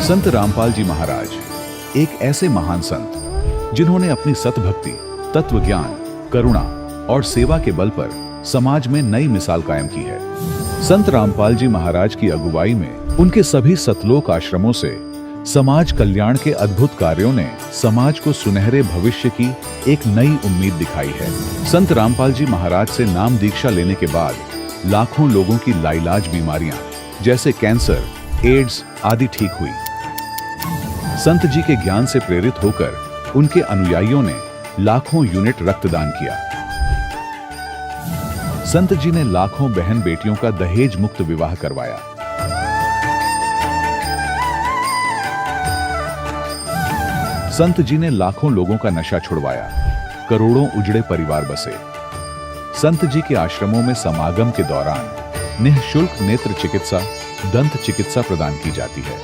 संत रामपाल जी महाराज एक ऐसे महान संत जिन्होंने अपनी सतभक्ति, तत्व ज्ञान, करुणा और सेवा के बल पर समाज में नई मिसाल कायम की है। संत रामपाल जी महाराज की अगुवाई में उनके सभी सतलोक आश्रमों से समाज कल्याण के अद्भुत कार्यों ने समाज को सुनहरे भविष्य की एक नई उम्मीद दिखाई है। संत रामपाल जी महाराज से नाम दीक्षा लेने के बाद लाखों लोगों की लाइलाज बीमारियां जैसे कैंसर, एड्स आदि ठीक हुई। संत जी के ज्ञान से प्रेरित होकर उनके अनुयायियों ने लाखों यूनिट रक्तदान किया। संत जी ने लाखों बहन बेटियों का दहेज मुक्त विवाह करवाया। संत जी ने लाखों लोगों का नशा छुड़वाया, करोड़ों उजड़े परिवार बसे। संत जी के आश्रमों में समागम के दौरान निःशुल्क नेत्र चिकित्सा, दंत चिकित्सा प्रदान की जाती है।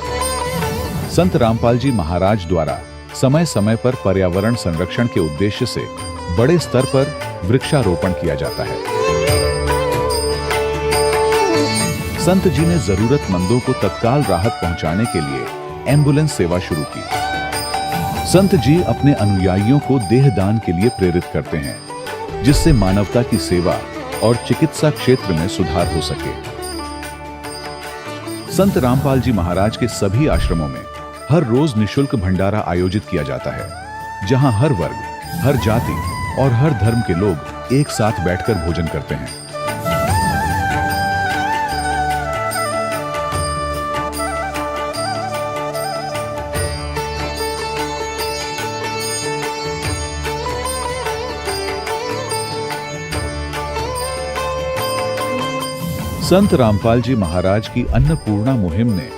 संत रामपाल जी महाराज द्वारा समय समय पर पर्यावरण संरक्षण के उद्देश्य से बड़े स्तर पर वृक्षारोपण किया जाता है। संत जी ने जरूरतमंदों को तत्काल राहत पहुंचाने के लिए एम्बुलेंस सेवा शुरू की। संत जी अपने अनुयायियों को देहदान के लिए प्रेरित करते हैं, जिससे मानवता की सेवा और चिकित्सा क्षेत्र में सुधार हो सके। संत रामपाल जी महाराज के सभी आश्रमों में हर रोज निःशुल्क भंडारा आयोजित किया जाता है, जहां हर वर्ग, हर जाति और हर धर्म के लोग एक साथ बैठकर भोजन करते हैं। संत रामपाल जी महाराज की अन्नपूर्णा मुहिम ने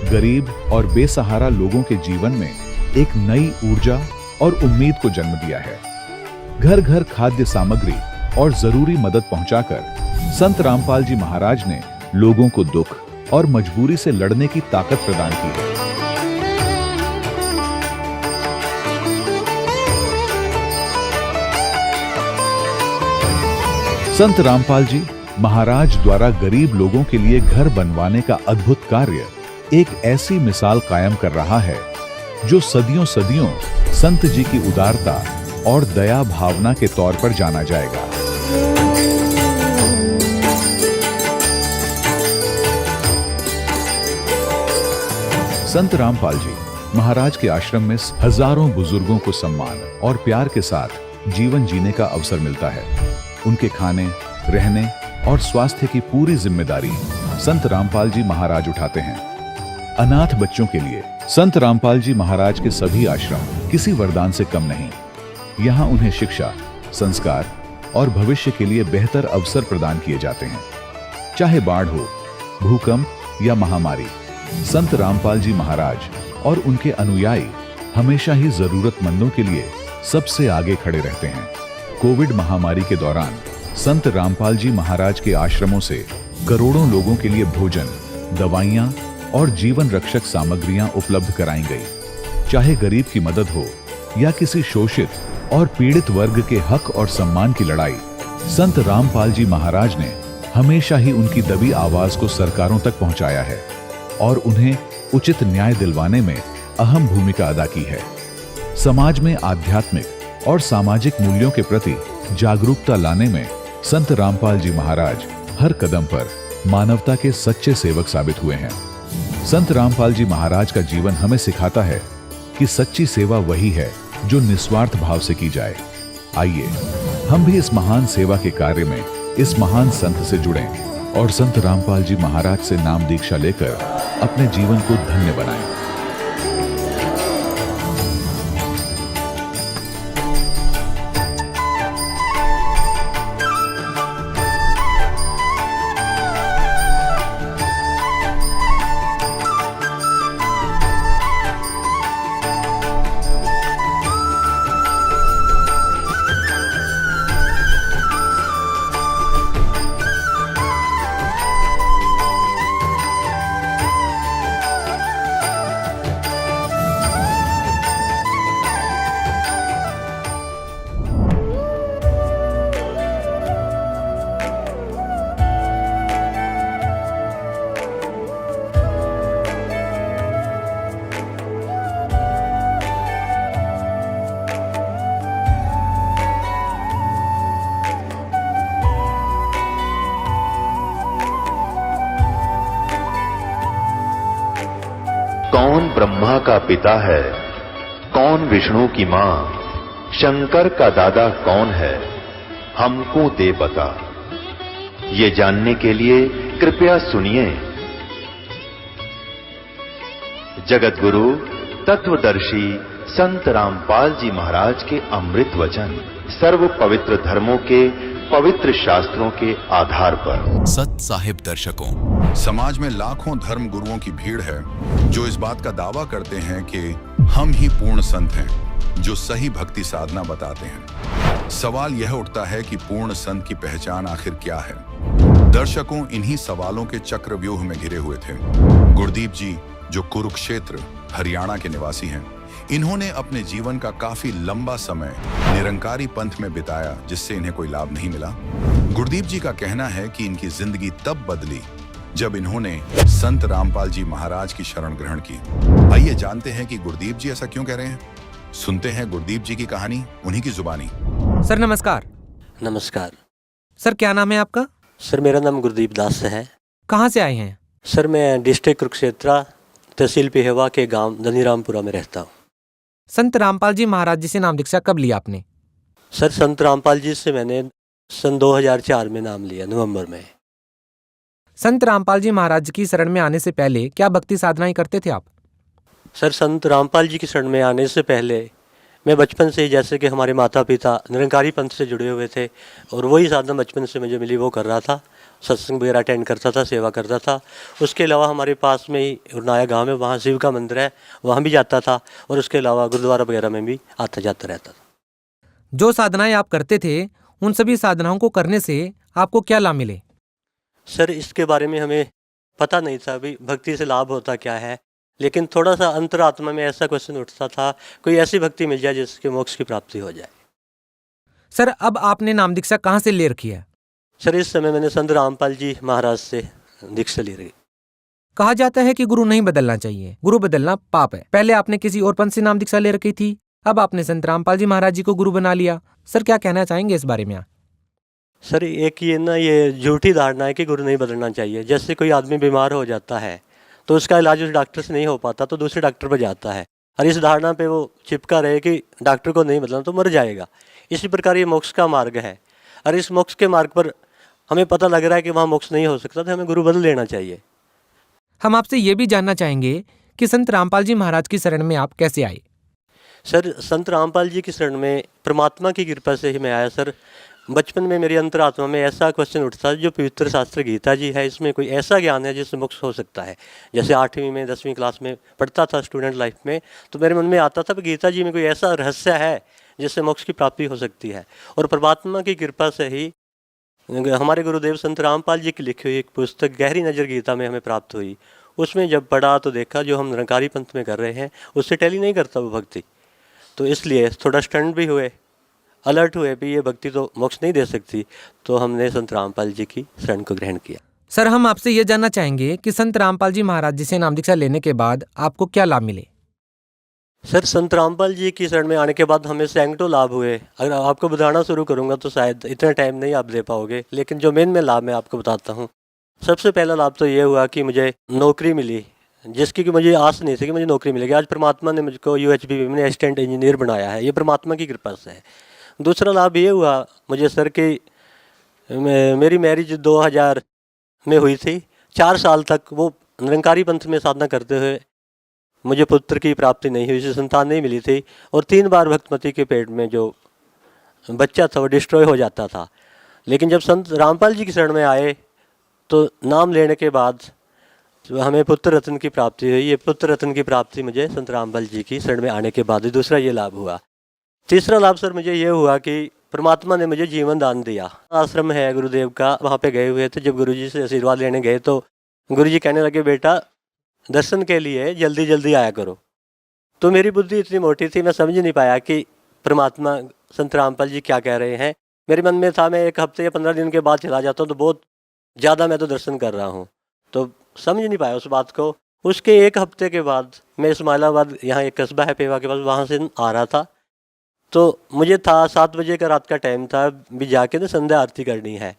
गरीब और बेसहारा लोगों के जीवन में एक नई ऊर्जा और उम्मीद को जन्म दिया है। घर घर खाद्य सामग्री और जरूरी मदद पहुंचाकर संत रामपाल जी महाराज ने लोगों को दुख और मजबूरी से लड़ने की ताकत प्रदान की है। संत रामपाल जी महाराज द्वारा गरीब लोगों के लिए घर बनवाने का अद्भुत कार्य एक ऐसी मिसाल कायम कर रहा है जो सदियों सदियों संत जी की उदारता और दया भावना के तौर पर जाना जाएगा। संत रामपाल जी महाराज के आश्रम में हजारों बुजुर्गों को सम्मान और प्यार के साथ जीवन जीने का अवसर मिलता है। उनके खाने, रहने और स्वास्थ्य की पूरी जिम्मेदारी संत रामपाल जी महाराज उठाते हैं। अनाथ बच्चों के लिए संत रामपाल जी महाराज के सभी आश्रम किसी वरदान से कम नहीं। यहाँ उन्हें शिक्षा, संस्कार और भविष्य के लिए बेहतर अवसर प्रदान किए जाते हैं। चाहे बाढ़ हो, भूकंप या महामारी, संत रामपाल जी महाराज और उनके अनुयायी हमेशा ही जरूरतमंदों के लिए सबसे आगे खड़े रहते हैं। कोविड महामारी के दौरान संत रामपाल जी महाराज के आश्रमों से करोड़ों लोगों के लिए भोजन, दवाइयां और जीवन रक्षक सामग्रियां उपलब्ध कराई गई। चाहे गरीब की मदद हो या किसी शोषित और पीड़ित वर्ग के हक और सम्मान की लड़ाई, संत रामपाल जी महाराज ने हमेशा ही उनकी दबी आवाज को सरकारों तक पहुंचाया है और उन्हें उचित न्याय दिलवाने में अहम भूमिका अदा की है। समाज में आध्यात्मिक और सामाजिक मूल्यों के प्रति जागरूकता लाने में संत रामपाल जी महाराज हर कदम पर मानवता के सच्चे सेवक साबित हुए हैं। संत रामपाल जी महाराज का जीवन हमें सिखाता है कि सच्ची सेवा वही है जो निस्वार्थ भाव से की जाए। आइए हम भी इस महान सेवा के कार्य में इस महान संत से जुड़ें और संत रामपाल जी महाराज से नाम दीक्षा लेकर अपने जीवन को धन्य बनाएं। कौन ब्रह्मा का पिता है, कौन विष्णु की मां, शंकर का दादा कौन है, हमको दे बता। ये जानने के लिए कृपया सुनिए। जगत गुरु तत्वदर्शी संत रामपाल जी महाराज के अमृत वचन सर्व पवित्र धर्मों के पवित्र शास्त्रों के आधार पर। सत साहिब दर्शकों, समाज में लाखों धर्म गुरुओं की भीड़ है जो इस बात का दावा करते हैं कि हम ही पूर्ण संत हैं जो सही भक्ति साधना बताते हैं। सवाल यह उठता है कि पूर्ण संत की पहचान आखिर क्या है। दर्शकों, इन्हीं सवालों के चक्रव्यूह में घिरे हुए थे गुरदीप जी, जो कुरुक्षेत्र हरियाणा के निवासी हैं। इन्होंने अपने जीवन का काफी लंबा समय निरंकारी पंथ में बिताया, जिससे इन्हें कोई लाभ नहीं मिला। गुरदीप जी का कहना है कि इनकी जिंदगी तब बदली जब इन्होंने संत रामपाल जी महाराज की शरण ग्रहण की। आइए जानते हैं कि गुरदीप जी ऐसा क्यों कह रहे हैं। सुनते हैं गुरदीप जी की कहानी उन्हीं की जुबानी। सर नमस्कार। नमस्कार सर, क्या नाम है आपका? सर, मेरा नाम गुरदीप दास है। कहाँ से आए हैं? सर, मैं डिस्ट्रिक्ट कुरुक्षेत्र तहसील पिहेवा के गांव धनीरामपुरा में रहता हूँ। संत रामपाल जी महाराज जी से नाम दीक्षा कब लिया आपने? सर, संत रामपाल जी से मैंने सन 2004 में नाम लिया, नवंबर में। संत रामपाल जी महाराज की शरण में आने से पहले क्या भक्ति साधनाएं करते थे आप? सर, संत रामपाल जी की शरण में आने से पहले मैं बचपन से ही, जैसे कि हमारे माता पिता निरंकारी पंथ से जुड़े हुए थे और वही साधना बचपन से मुझे मिली वो कर रहा था। सत्संग वगैरह अटेंड करता था, सेवा करता था। उसके अलावा हमारे पास में ही उरनाया गांव में, वहाँ शिव का मंदिर है, वहाँ भी जाता था और उसके अलावा गुरुद्वारा वगैरह में भी आता जाता रहता था। जो साधनाएं आप करते थे, उन सभी साधनाओं को करने से आपको क्या लाभ मिले? सर, इसके बारे में हमें पता नहीं था भी भक्ति से लाभ होता क्या है, लेकिन थोड़ा सा अंतरात्मा में ऐसा क्वेश्चन उठता था, कोई ऐसी भक्ति मिल जाए जिसके मोक्ष की प्राप्ति हो जाए। सर, अब आपने नाम दीक्षा कहाँ से ले रखी है? सर, इस समय मैंने संत रामपाल जी महाराज से दीक्षा ले रही। कहा जाता है कि गुरु नहीं बदलना चाहिए, गुरु बदलना पाप है। पहले आपने किसी और पंथ से नाम दीक्षा ले रखी थी, अब आपने संत रामपाल जी महाराज जी को गुरु बना लिया। सर, क्या कहना चाहेंगे इस बारे में आप? सर, एक ये झूठी धारणा है कि गुरु नहीं बदलना चाहिए। जैसे कोई आदमी बीमार हो जाता है तो उसका इलाज उस डॉक्टर से नहीं हो पाता तो दूसरे डॉक्टर पर जाता है, और इस धारणा पे वो चिपका रहे कि डॉक्टर को नहीं बदलना तो मर जाएगा। इसी प्रकार ये मोक्ष का मार्ग है, और इस मोक्ष के मार्ग पर हमें पता लग रहा है कि वहाँ मोक्ष नहीं हो सकता, तो हमें गुरु बदल लेना चाहिए। हम आपसे ये भी जानना चाहेंगे कि संत रामपाल जी महाराज की शरण में आप कैसे आए? सर, संत रामपाल जी की शरण में परमात्मा की कृपा से ही मैं आया। सर, बचपन में मेरी अंतरात्मा में ऐसा क्वेश्चन उठता जो पवित्र शास्त्र गीता जी है, इसमें कोई ऐसा ज्ञान है जिससे मोक्ष हो सकता है। जैसे 8वीं में 10वीं क्लास में पढ़ता था स्टूडेंट लाइफ में, तो मेरे मन में आता था कि गीता जी में कोई ऐसा रहस्य है जिससे मोक्ष की प्राप्ति हो सकती है। और परमात्मा की कृपा से ही हमारे गुरुदेव संत रामपाल जी की लिखी हुई एक पुस्तक गहरी नज़र गीता में हमें प्राप्त हुई। उसमें जब पढ़ा तो देखा जो हम निरंकारी पंथ में कर रहे हैं उससे टैली नहीं करता वो भक्ति, तो इसलिए थोड़ा स्टंट भी हुए, अलर्ट हुए भी ये भक्ति तो मोक्ष नहीं दे सकती, तो हमने संत रामपाल जी की शरण को ग्रहण किया। सर, हम आपसे ये जानना चाहेंगे कि संत रामपाल जी महाराज जी से नाम दीक्षा लेने के बाद आपको क्या लाभ मिले? सर, संत रामपाल जी की शरण में आने के बाद हमें सैकड़ों लाभ हुए। अगर आपको बताना शुरू करूंगा तो शायद इतना टाइम नहीं आप दे पाओगे, लेकिन जो मेन में लाभ मैं आपको बताता हूँ। सबसे पहला लाभ तो ये हुआ कि मुझे नौकरी मिली, जिसकी कि मुझे आस नहीं थी कि मुझे नौकरी मिलेगी। आज परमात्मा ने मुझको UHB में असिस्टेंट इंजीनियर बनाया है, ये परमात्मा की कृपा से है। दूसरा लाभ ये हुआ मुझे सर कि मेरी मैरिज 2000 में हुई थी। 4 साल तक वो निरंकारी पंथ में साधना करते हुए मुझे पुत्र की प्राप्ति नहीं हुई, संतान नहीं मिली थी, और 3 बार भक्तमती के पेट में जो बच्चा था वो डिस्ट्रॉय हो जाता था। लेकिन जब संत रामपाल जी की शरण में आए तो नाम लेने के बाद हमें पुत्र रत्न की प्राप्ति हुई। ये पुत्र रत्न की प्राप्ति मुझे संत रामपाल जी की शरण में आने के बाद दूसरा ये लाभ हुआ। तीसरा लाभ सर मुझे ये हुआ कि परमात्मा ने मुझे जीवन दान दिया। आश्रम है गुरुदेव का, वहाँ पे गए हुए थे। जब गुरुजी से आशीर्वाद लेने गए तो गुरुजी कहने लगे, बेटा दर्शन के लिए जल्दी जल्दी आया करो। तो मेरी बुद्धि इतनी मोटी थी, मैं समझ नहीं पाया कि परमात्मा संत रामपाल जी क्या कह रहे हैं। मेरे मन में था मैं 1 हफ्ते या 15 दिन के बाद चला जाता हूँ तो बहुत ज़्यादा मैं तो दर्शन कर रहा हूँ, तो समझ नहीं पाया उस बात को। उसके 1 हफ्ते के बाद मैं इस्माइलाबाद, यहाँ एक कस्बा है पेवा के पास, वहाँ से आ रहा था। तो मुझे था 7 बजे का रात का टाइम था, भी जाके ना संध्या आरती करनी है।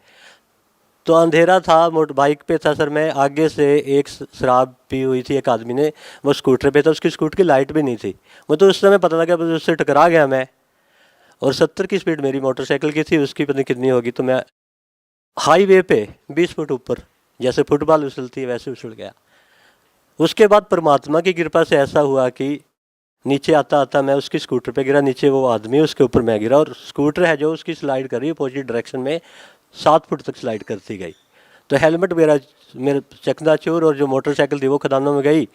तो अंधेरा था, मोटर बाइक पे था सर मैं, आगे से एक शराब पी हुई थी एक आदमी ने, वो स्कूटर पे था, उसकी स्कूटर की लाइट भी नहीं थी। वो तो उस समय पता लगा, बस उससे टकरा गया मैं, और 70 की स्पीड मेरी मोटरसाइकिल की थी, उसकी पता नहीं कितनी होगी, तो मैं हाईवे पे 20 फुट ऊपर, जैसे फुटबॉल उछलती है वैसे उछल गया। उसके बाद परमात्मा की कृपा से ऐसा हुआ कि नीचे आता आता मैं उसकी स्कूटर पे गिरा, नीचे वो आदमी, उसके ऊपर मैं गिरा, और स्कूटर है जो उसकी स्लाइड कर रही है अपोजिट डायरेक्शन में, 7 फुट तक स्लाइड करती गई। तो हेलमेट मेरे चकनाचूर, और जो मोटरसाइकिल थी वो खदानों में गई।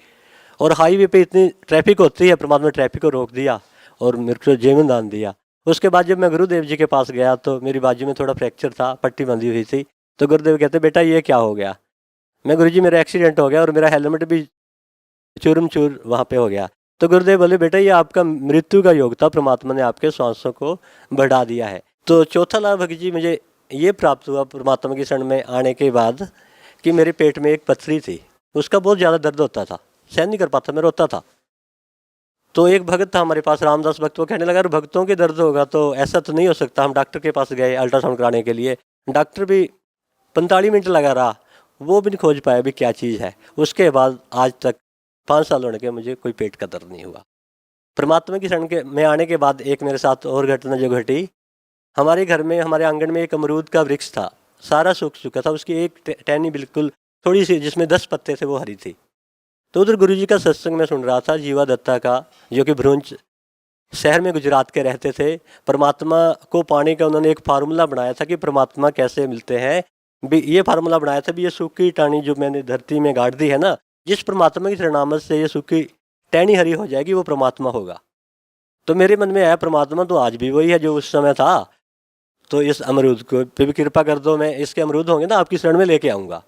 और हाईवे पे इतनी ट्रैफिक होती है, परमात्मा ने ट्रैफिक को रोक दिया और मेरे को जीवन दान दिया। उसके बाद जब मैं गुरुदेव जी के पास गया तो मेरी बाजू में थोड़ा फ्रैक्चर था, पट्टी बंधी हुई थी। तो गुरुदेव कहते, बेटा ये क्या हो गया? मैं, गुरुजी मेरा एक्सीडेंट हो गया और मेरा हेलमेट भी चूरम चूर वहाँ पे हो गया। तो गुरुदेव बोले, बेटा ये आपका मृत्यु का योग था, परमात्मा ने आपके सांसों को बढ़ा दिया है। तो चौथा लाभ भगत जी मुझे ये प्राप्त हुआ परमात्मा की शरण में आने के बाद कि मेरे पेट में एक पथरी थी, उसका बहुत ज़्यादा दर्द होता था, सहन नहीं कर पाता, मैं रोता था। तो एक भगत था हमारे पास, रामदास भक्त, वो कहने लगा, भक्तों के दर्द होगा तो ऐसा तो नहीं हो सकता। हम डॉक्टर के पास गए अल्ट्रासाउंड कराने के लिए, डॉक्टर भी 45 मिनट लगा रहा, वो भी नहीं खोज पाया भी क्या चीज़ है। उसके बाद आज तक 5 साल होने के मुझे कोई पेट का दर्द नहीं हुआ। परमात्मा की शरण में आने के बाद एक मेरे साथ और घटना जो घटी, हमारे घर में, हमारे आंगन में एक अमरूद का वृक्ष था, सारा सूख चुका था, उसकी एक टहनी बिल्कुल थोड़ी सी जिसमें 10 पत्ते थे वो हरी थी। तो उधर गुरुजी का सत्संग मैं सुन रहा था, जीवा दत्ता का, जो कि भ्रूंच शहर में गुजरात के रहते थे। परमात्मा को पाने का उन्होंने एक फार्मूला बनाया था कि परमात्मा कैसे मिलते हैं। भी ये फार्मूला बनाया था भी ये सूखी टहनी जो मैंने धरती में गाड़ दी है ना, जिस परमात्मा की शरणामत से ये सूखी टहनी हरी हो जाएगी वो परमात्मा होगा। तो मेरे मन में आया, परमात्मा तो आज भी वही है जो उस समय था, तो इस अमरूद को पे भी कृपा कर दो, मैं इसके अमरूद होंगे ना आपकी शरण में लेके आऊँगा।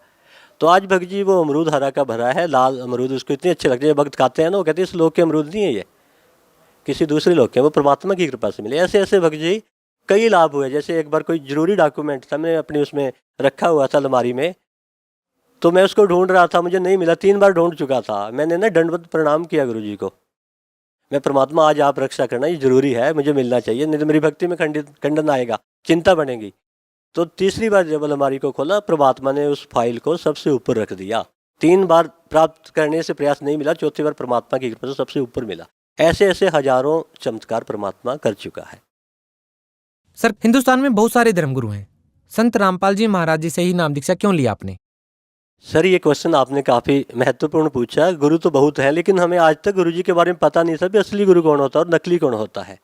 तो आज भक्त जी वो अमरूद हरा का भरा है, लाल अमरूद, उसको इतने अच्छे लगते हैं, भक्त खाते हैं ना, वो कहते हैं इस लोक के अमरूद नहीं है, ये किसी दूसरे लोक के, वो परमात्मा की कृपा से मिले। ऐसे ऐसे भक्त जी कई लाभ हुए। जैसे एक बार कोई जरूरी डॉक्यूमेंट था, मैंने अपनी उसमें रखा हुआ था अलमारी में, तो मैं उसको ढूंढ रहा था, मुझे नहीं मिला, 3 बार ढूंढ चुका था। मैंने ना दंडवत प्रणाम किया गुरु जी को, मैं, परमात्मा आज आप रक्षा करना, ये जरूरी है, मुझे मिलना चाहिए, नहीं तो मेरी भक्ति में खंडन आएगा, चिंता बनेगी। तो तीसरी बार जब अलमारी को खोला, परमात्मा ने उस फाइल को सबसे ऊपर रख दिया। 3 बार प्राप्त करने से प्रयास नहीं मिला, चौथी बार परमात्मा की कृपा से सबसे ऊपर मिला। ऐसे ऐसे हजारों चमत्कार परमात्मा कर चुका है। सर, हिंदुस्तान में बहुत सारे धर्मगुरु हैं, संत रामपाल जी महाराज जी से ही नाम दीक्षा क्यों लिया आपने? सर ये क्वेश्चन आपने काफ़ी महत्वपूर्ण पूछा। गुरु तो बहुत हैं, लेकिन हमें आज तक गुरु जी के बारे में पता नहीं था भी असली गुरु कौन होता है और नकली कौन होता है।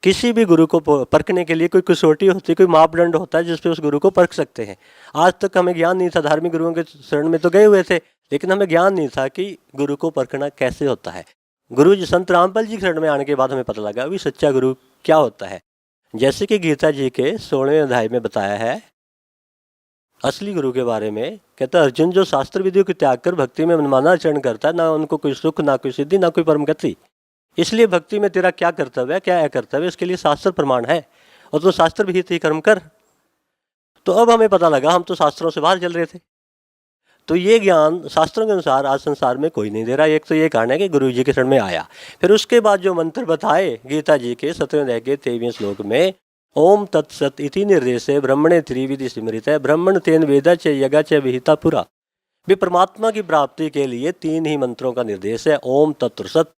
किसी भी गुरु को परखने के लिए कोई कसौटी होती है, कोई मापदंड होता है जिसपे उस गुरु को परख सकते हैं। आज तक हमें ज्ञान नहीं था, धार्मिक गुरुओं के शरण में तो गए हुए थे, लेकिन हमें ज्ञान नहीं था कि गुरु को परखना कैसे होता है। गुरु जी संत रामपाल जी के शरण में आने के बाद हमें पता लगा भी सच्चा गुरु क्या होता है। जैसे कि गीता जी के 16वें अध्याय में बताया है असली गुरु के बारे में, कहता है अर्जुन जो शास्त्र विधियों को त्याग कर भक्ति में मनमाना आचरण करता है, ना उनको कोई सुख, ना कोई सिद्धि, ना कोई परम गति। इसलिए भक्ति में तेरा क्या कर्तव्य है, क्या अकर्तव्य है, इसके लिए शास्त्र प्रमाण है, और तो शास्त्र विहित ही कर्म कर। तो अब हमें पता लगा हम तो शास्त्रों से बाहर चल रहे थे। तो ये ज्ञान शास्त्रों के अनुसार आज संसार में कोई नहीं दे रहा। एक तो ये कारण है कि गुरु जी के शरण में आया। फिर उसके बाद जो मंत्र बताए गीता जी के 7वें अध्याय के 23वें श्लोक में, ओम तत्सत इति निर्देशे ब्रह्मणे त्रिविधि स्मृत है ब्रह्मण तेन वेदा च यज्ञ च विहिता पुरा। भी परमात्मा की प्राप्ति के लिए 3 ही मंत्रों का निर्देश है, ओम तत्व सत।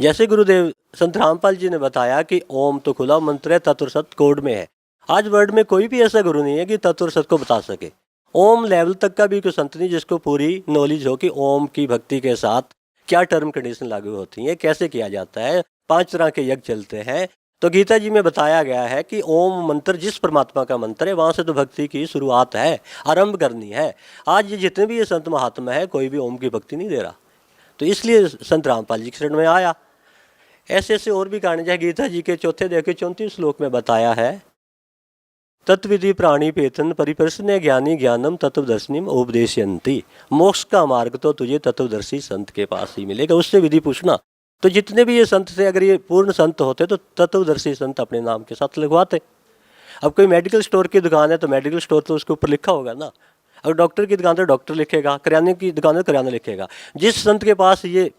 जैसे गुरुदेव संत रामपाल जी ने बताया कि ओम तो खुला मंत्र है, तत्व सत कोड में है। आज वर्ल्ड में कोई भी ऐसा गुरु नहीं है कि तत्व सत को बता सके। ओम लेवल तक का भी कोई संत नहीं जिसको पूरी नॉलेज हो कि ओम की भक्ति के साथ क्या टर्म कंडीशन लागू होती है, कैसे किया जाता है, 5 तरह के यज्ञ चलते हैं। तो गीता जी में बताया गया है कि ओम मंत्र जिस परमात्मा का मंत्र है वहाँ से तो भक्ति की शुरुआत है, आरंभ करनी है। आज ये जितने भी ये संत महात्मा है कोई भी ओम की भक्ति नहीं दे रहा, तो इसलिए संत रामपाल जी के शरण में आया। ऐसे ऐसे और भी कारण है। गीता जी के 4th अध्याय के 34 श्लोक में बताया है, तत्विधि प्राणी पेतन परिप्रश्न ज्ञानी ज्ञानम तत्वदर्शिनीम उपदेशयंती। मोक्ष का मार्ग तो तुझे तत्वदर्शी संत के पास ही मिलेगा, उससे विधि पूछना। तो जितने भी ये संत थे, अगर ये पूर्ण संत होते तो तत्वदर्शी संत अपने नाम के साथ लगवाते। अब कोई मेडिकल स्टोर की दुकान है तो मेडिकल स्टोर तो उसके ऊपर लिखा होगा ना। अब डॉक्टर की दुकान तो डॉक्टर लिखेगा, किराने की दुकान तो किराना लिखेगा। जिस संत के पास ये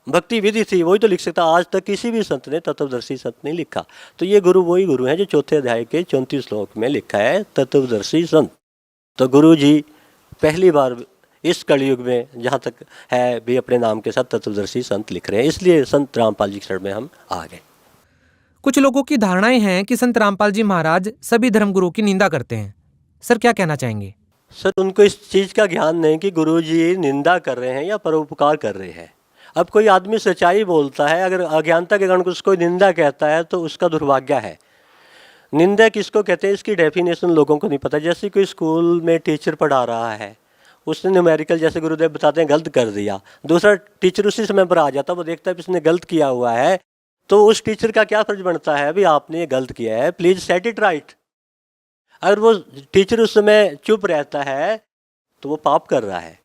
भक्ति विधि थी वही तो लिख सकता। आज तक किसी भी संत ने तत्वदर्शी संत नहीं लिखा। तो ये गुरु वही गुरु हैं जो 4th अध्याय के 34 श्लोक में लिखा है, तत्वदर्शी संत। तो गुरु जी पहली बार इस कलयुग में जहाँ तक है भी अपने नाम के साथ तत्वदर्शी संत लिख रहे हैं, इसलिए संत रामपाल जी के शरण में हम आ गए। कुछ लोगों की धारणाएं हैं कि संत रामपाल जी महाराज सभी धर्मगुरुओं की निंदा करते हैं। सर क्या कहना चाहेंगे? सर उनको इस चीज़ का ज्ञान नहीं कि गुरु जी निंदा कर रहे हैं या परोपकार कर रहे हैं। अब कोई आदमी सच्चाई बोलता है, अगर अज्ञानता के कारण उसको निंदा कहता है तो उसका दुर्भाग्य है। निंदा किसको कहते हैं इसकी डेफिनेशन लोगों को नहीं पता। जैसे कोई स्कूल में टीचर पढ़ा रहा है, उसने न्यूमेरिकल जैसे गुरुदेव बताते हैं गलत कर दिया, दूसरा टीचर उसी समय पर आ जाता, वो देखता है इसने गलत किया हुआ है, तो उस टीचर का क्या फर्ज बनता है, अभी आपने ये गलत किया है, प्लीज सेट इट राइट। अगर वो टीचर उस समय चुप रहता है तो वो पाप कर रहा है।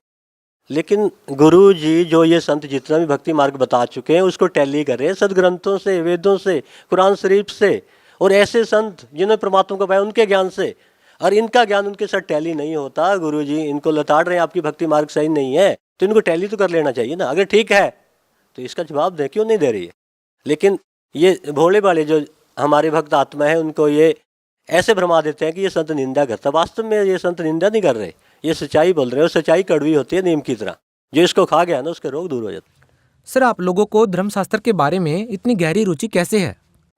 लेकिन गुरु जी जो ये संत जितना भी भक्ति मार्ग बता चुके हैं उसको टैली कर रहे हैं सदग्रंथों से, वेदों से, कुरान शरीफ से, और ऐसे संत जिन्होंने परमात्मा को पाया उनके ज्ञान से। और इनका ज्ञान उनके साथ टैली नहीं होता। गुरु जी इनको लताड़ रहे हैं, आपकी भक्ति मार्ग सही नहीं है, तो इनको टैली तो कर लेना चाहिए ना। अगर ठीक है तो इसका जवाब दे, क्यों नहीं दे रही है। लेकिन ये भोले वाले जो हमारे भक्त आत्मा है उनको ये ऐसे भरमा देते हैं कि ये संत निंदा करता। वास्तव में ये संत निंदा नहीं कर रहे, ये सच्चाई बोल रहे हैं। और सच्चाई कड़वी होती है नीम की तरह, जो इसको खा गया ना उसके रोग दूर हो जाते। सर आप लोगों को धर्मशास्त्र के बारे में इतनी गहरी रुचि कैसे है?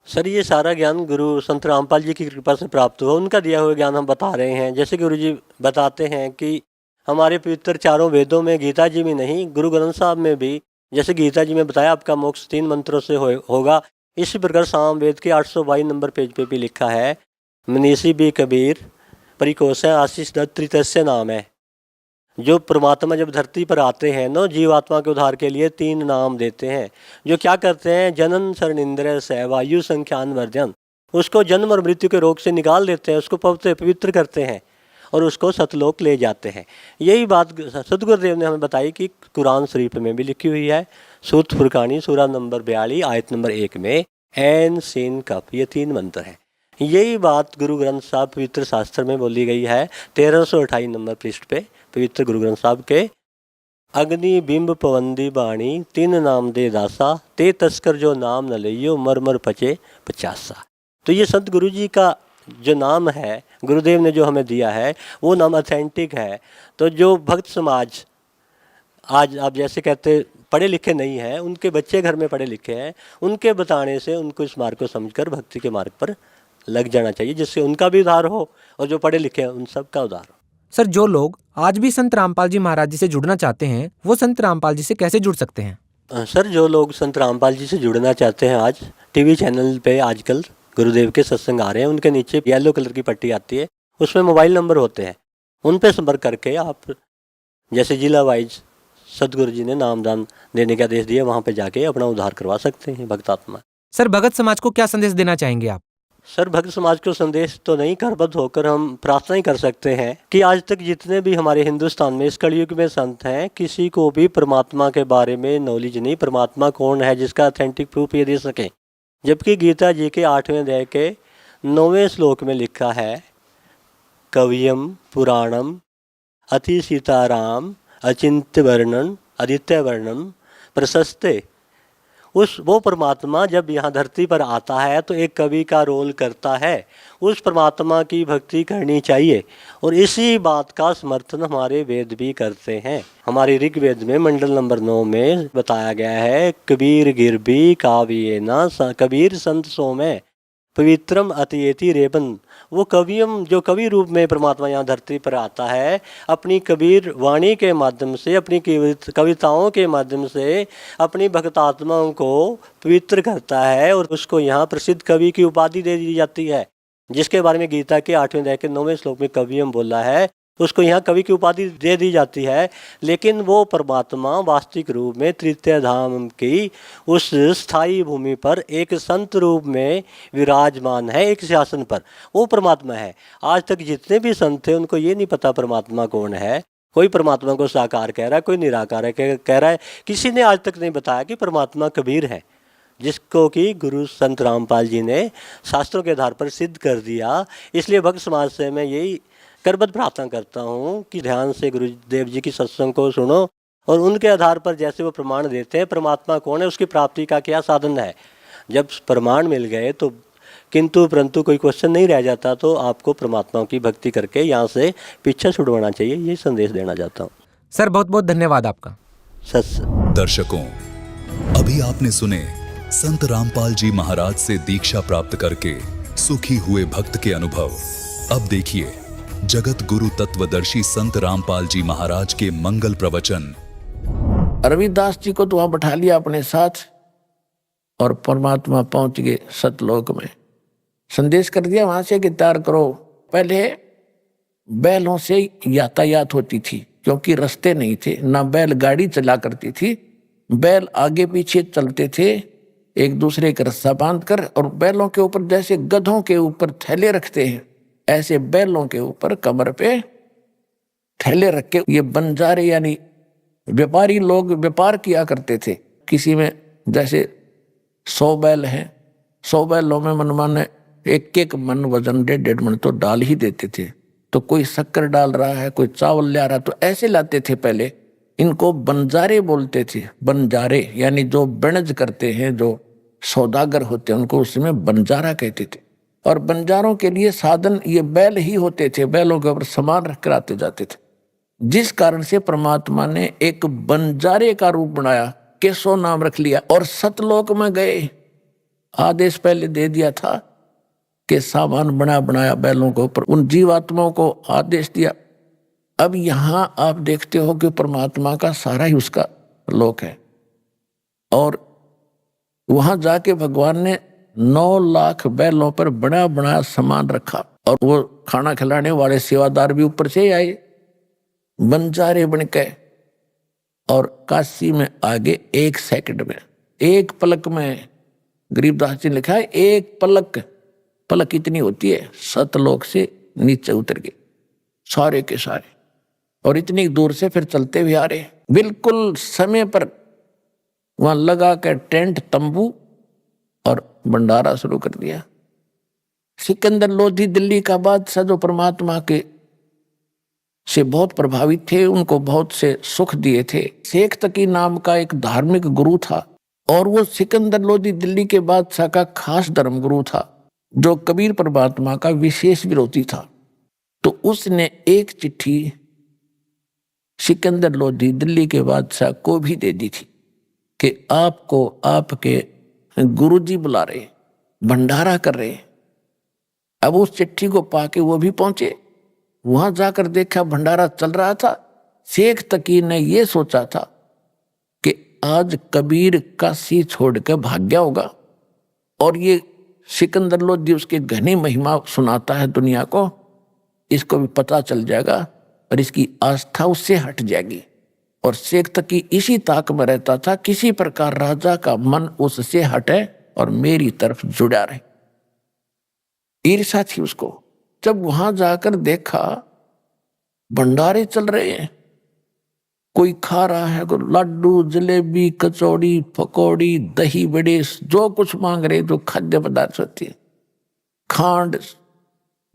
सर ये सारा ज्ञान गुरु संत रामपाल जी की कृपा से प्राप्त हुआ, उनका दिया हुआ ज्ञान हम बता रहे हैं। जैसे गुरु जी बताते हैं कि हमारे पवित्र चारों वेदों में, गीता जी में नहीं, गुरु ग्रंथ साहब में भी, जैसे गीता जी में बताया आपका मोक्ष 3 मंत्रों से होगा, इसी प्रकार साम वेद के 822 नंबर पेज पे भी लिखा है, मनीषी भी कबीर परिकोष आशीष दत्त त्रितस्य नाम है। जो परमात्मा जब धरती पर आते हैं ना, जीवात्मा के उद्धार के लिए 3 नाम देते हैं। जो क्या करते हैं, जनन शरणिंद्र से वायु संख्यान वर्जन, उसको जन्म और मृत्यु के रोग से निकाल देते हैं, उसको पवित्र करते हैं और उसको सतलोक ले जाते हैं। यही बात सतगुरुदेव ने हमें बताई कि कुरान शरीफ में भी लिखी हुई है। सूत फुरकानी सूरा नंबर 42 आयत नंबर 1 में एन सीन कप, ये 3 मंत्र हैं। यही बात गुरु ग्रंथ साहब पवित्र शास्त्र में बोली गई है 1328 नंबर पृष्ठ पे, पवित्र गुरु ग्रंथ साहब के। अग्नि बिंब पवंदी बाणी 3 नाम दे दासा, ते तस्कर जो नाम न लियो मर मर पचे 50। तो ये संत गुरु जी का जो नाम है, गुरुदेव ने जो हमें दिया है, वो नाम ऑथेंटिक है। तो जो भक्त समाज आज आप जैसे कहते पढ़े लिखे नहीं हैं, उनके बच्चे घर में पढ़े लिखे हैं, उनके बताने से उनको इस मार्ग को समझकर भक्ति के मार्ग पर लग जाना चाहिए, जिससे उनका भी उद्धार हो और जो पढ़े लिखे हैं उन सब का उद्धार हो। सर जो लोग आज भी संत रामपाल जी महाराज जी से जुड़ना चाहते हैं वो संत रामपाल जी से कैसे जुड़ सकते हैं? सर जो लोग संत रामपाल जी से जुड़ना चाहते हैं, आज टीवी चैनल पे आजकल गुरुदेव के सत्संग आ रहे हैं, उनके नीचे येलो कलर की पट्टी आती है, उसमें मोबाइल नंबर होते हैं, उन पे संपर्क करके आप जैसे जिला वाइज सदगुरु जी ने नामदान देने का आदेश दिया, वहाँ पे जाके अपना उद्धार करवा सकते हैं भक्तात्मा। सर भगत समाज को क्या संदेश देना चाहेंगे आप? सर भक्त समाज को संदेश तो नहीं, करबद्ध होकर हम प्रार्थना ही कर सकते हैं कि आज तक जितने भी हमारे हिंदुस्तान में इस कलयुग में संत हैं, किसी को भी परमात्मा के बारे में नॉलेज नहीं, परमात्मा कौन है जिसका ऑथेंटिक प्रूफ ये दे सकें। जबकि गीता जी के 8वें अध्याय के 9वें श्लोक में लिखा है, कवियम पुराणम अति सीताराम अचिंत्य वर्णन आदित्य वर्णन प्रशस्ते। वो परमात्मा जब यहाँ धरती पर आता है तो एक कवि का रोल करता है। उस परमात्मा की भक्ति करनी चाहिए और इसी बात का समर्थन हमारे वेद भी करते हैं। हमारे ऋग्वेद में मंडल नंबर 9 में बताया गया है, कबीर गिरबी काव्ये ना कबीर संत सो में पवित्रम अतियेति रेबन। वो कवियम जो कवि रूप में परमात्मा यहाँ धरती पर आता है, अपनी कबीर वाणी के माध्यम से, अपनी कविताओं के माध्यम से अपनी भक्तात्माओं को पवित्र करता है और उसको यहाँ प्रसिद्ध कवि की उपाधि दे दी जाती है, जिसके बारे में गीता के 8वें अध्याय के 9वें श्लोक में कवियम बोला है, उसको यहाँ कवि की उपाधि दे दी जाती है। लेकिन वो परमात्मा वास्तविक रूप में तृतीय धाम की उस स्थायी भूमि पर एक संत रूप में विराजमान है, एक सिंहासन पर वो परमात्मा है। आज तक जितने भी संत थे उनको ये नहीं पता परमात्मा कौन है। कोई परमात्मा को साकार कह रहा है, कोई निराकार है कह रहा है, किसी ने आज तक नहीं बताया कि परमात्मा कबीर है, जिसको कि गुरु संत रामपाल जी ने शास्त्रों के आधार पर सिद्ध कर दिया। इसलिए भक्त समाज से मैं यही करबद्ध प्रार्थना करता हूँ कि ध्यान से गुरुदेव जी की सत्संग को सुनो और उनके आधार पर जैसे वो प्रमाण देते हैं परमात्मा कौन है, उसकी प्राप्ति का क्या साधन है। जब प्रमाण मिल गए तो किंतु परंतु कोई क्वेश्चन नहीं रह जाता तो आपको परमात्मा की भक्ति करके यहाँ से पीछे छुड़वाना चाहिए, ये संदेश देना चाहता हूँ। सर बहुत बहुत धन्यवाद आपका। सच। दर्शकों, अभी आपने सुने संत रामपाल जी महाराज से दीक्षा प्राप्त करके सुखी हुए भक्त के अनुभव। अब देखिए जगत गुरु तत्वदर्शी संत रामपाल जी महाराज के मंगल प्रवचन। रविदास जी को तो वहां बैठा लिया अपने साथ और परमात्मा पहुंच गए सतलोक में। संदेश कर दिया वहां से कि तैयार करो। पहले बैलों से यातायात होती थी क्योंकि रास्ते नहीं थे, ना बैल गाड़ी चला करती थी। बैल आगे पीछे चलते थे एक दूसरे का रस्सा बांधकर, और बैलों के ऊपर जैसे गधों के ऊपर थैले रखते हैं ऐसे बैलों के ऊपर कमर पे थैले रख के ये बंजारे यानी व्यापारी लोग व्यापार किया करते थे। किसी में जैसे 100 बैल हैं, 100 बैलों में मनमाने एक मन वजन 1.5 मन तो डाल ही देते थे। तो कोई शक्कर डाल रहा है, कोई चावल ला रहा, तो ऐसे लाते थे पहले। इनको बंजारे बोलते थे। बंजारे यानी जो बनज करते हैं, जो सौदागर होते हैं, उनको उसमें बंजारा कहते थे। और बंजारों के लिए साधन ये बैल ही होते थे। बैलों के ऊपर सामान रख कर आते जाते थे, जिस कारण से परमात्मा ने एक बंजारे का रूप बनाया, केशव नाम रख लिया और सतलोक में गए। आदेश पहले दे दिया था कि सामान बनाया बैलों के ऊपर, उन जीवात्माओं को आदेश दिया। अब यहां आप देखते हो कि परमात्मा का सारा ही उसका लोक है, और वहां जाके भगवान ने 9 लाख बैलों पर बड़ा सामान रखा, और वो खाना खिलाने वाले सेवादार भी ऊपर से आए बंजारे बन के। और काशी में आगे 1 सेकंड में, 1 पलक में, गरीबदास जी ने लिखा है 1 पलक इतनी होती है, सतलोक से नीचे उतर गए सारे के सारे, और इतनी दूर से फिर चलते हुए आ रहे। बिल्कुल समय पर वहां लगा कर टेंट तंबू और भंडारा शुरू कर दिया। सिकंदर लोधी दिल्ली का बादशाह जो परमात्मा के से बहुत प्रभावित थे, उनको बहुत से सुख दिए थे। शेख तकी नाम का एक धार्मिक गुरु था, और वो सिकंदर लोधी दिल्ली के बादशाह का खास धर्म गुरु था, जो कबीर परमात्मा का विशेष विरोधी था। तो उसने एक चिट्ठी सिकंदर लोधी दिल्ली के बादशाह को भी दे दी थी कि आपको आपके गुरुजी बुला रहे, भंडारा कर रहे। अब उस चिट्ठी को पाके वो भी पहुंचे। वहां जाकर देखा भंडारा चल रहा था। शेख तकी ने यह सोचा था कि आज कबीर काशी छोड़ के भाग गया होगा, और ये सिकंदर लोधी उसकी घनी महिमा सुनाता है दुनिया को, इसको भी पता चल जाएगा और इसकी आस्था उससे हट जाएगी। और शेख तकी इसी ताक में रहता था, किसी प्रकार राजा का मन उससे हटे और मेरी तरफ जुड़ा रहे। ईर्ष्या थी उसको। जब वहां जाकर देखा भंडारे चल रहे हैं, कोई खा रहा है, कोई लड्डू, जलेबी, कचौड़ी, पकौड़ी, दही बड़े, जो कुछ मांग रहे, जो खाद्य पदार्थ होती है, खांड,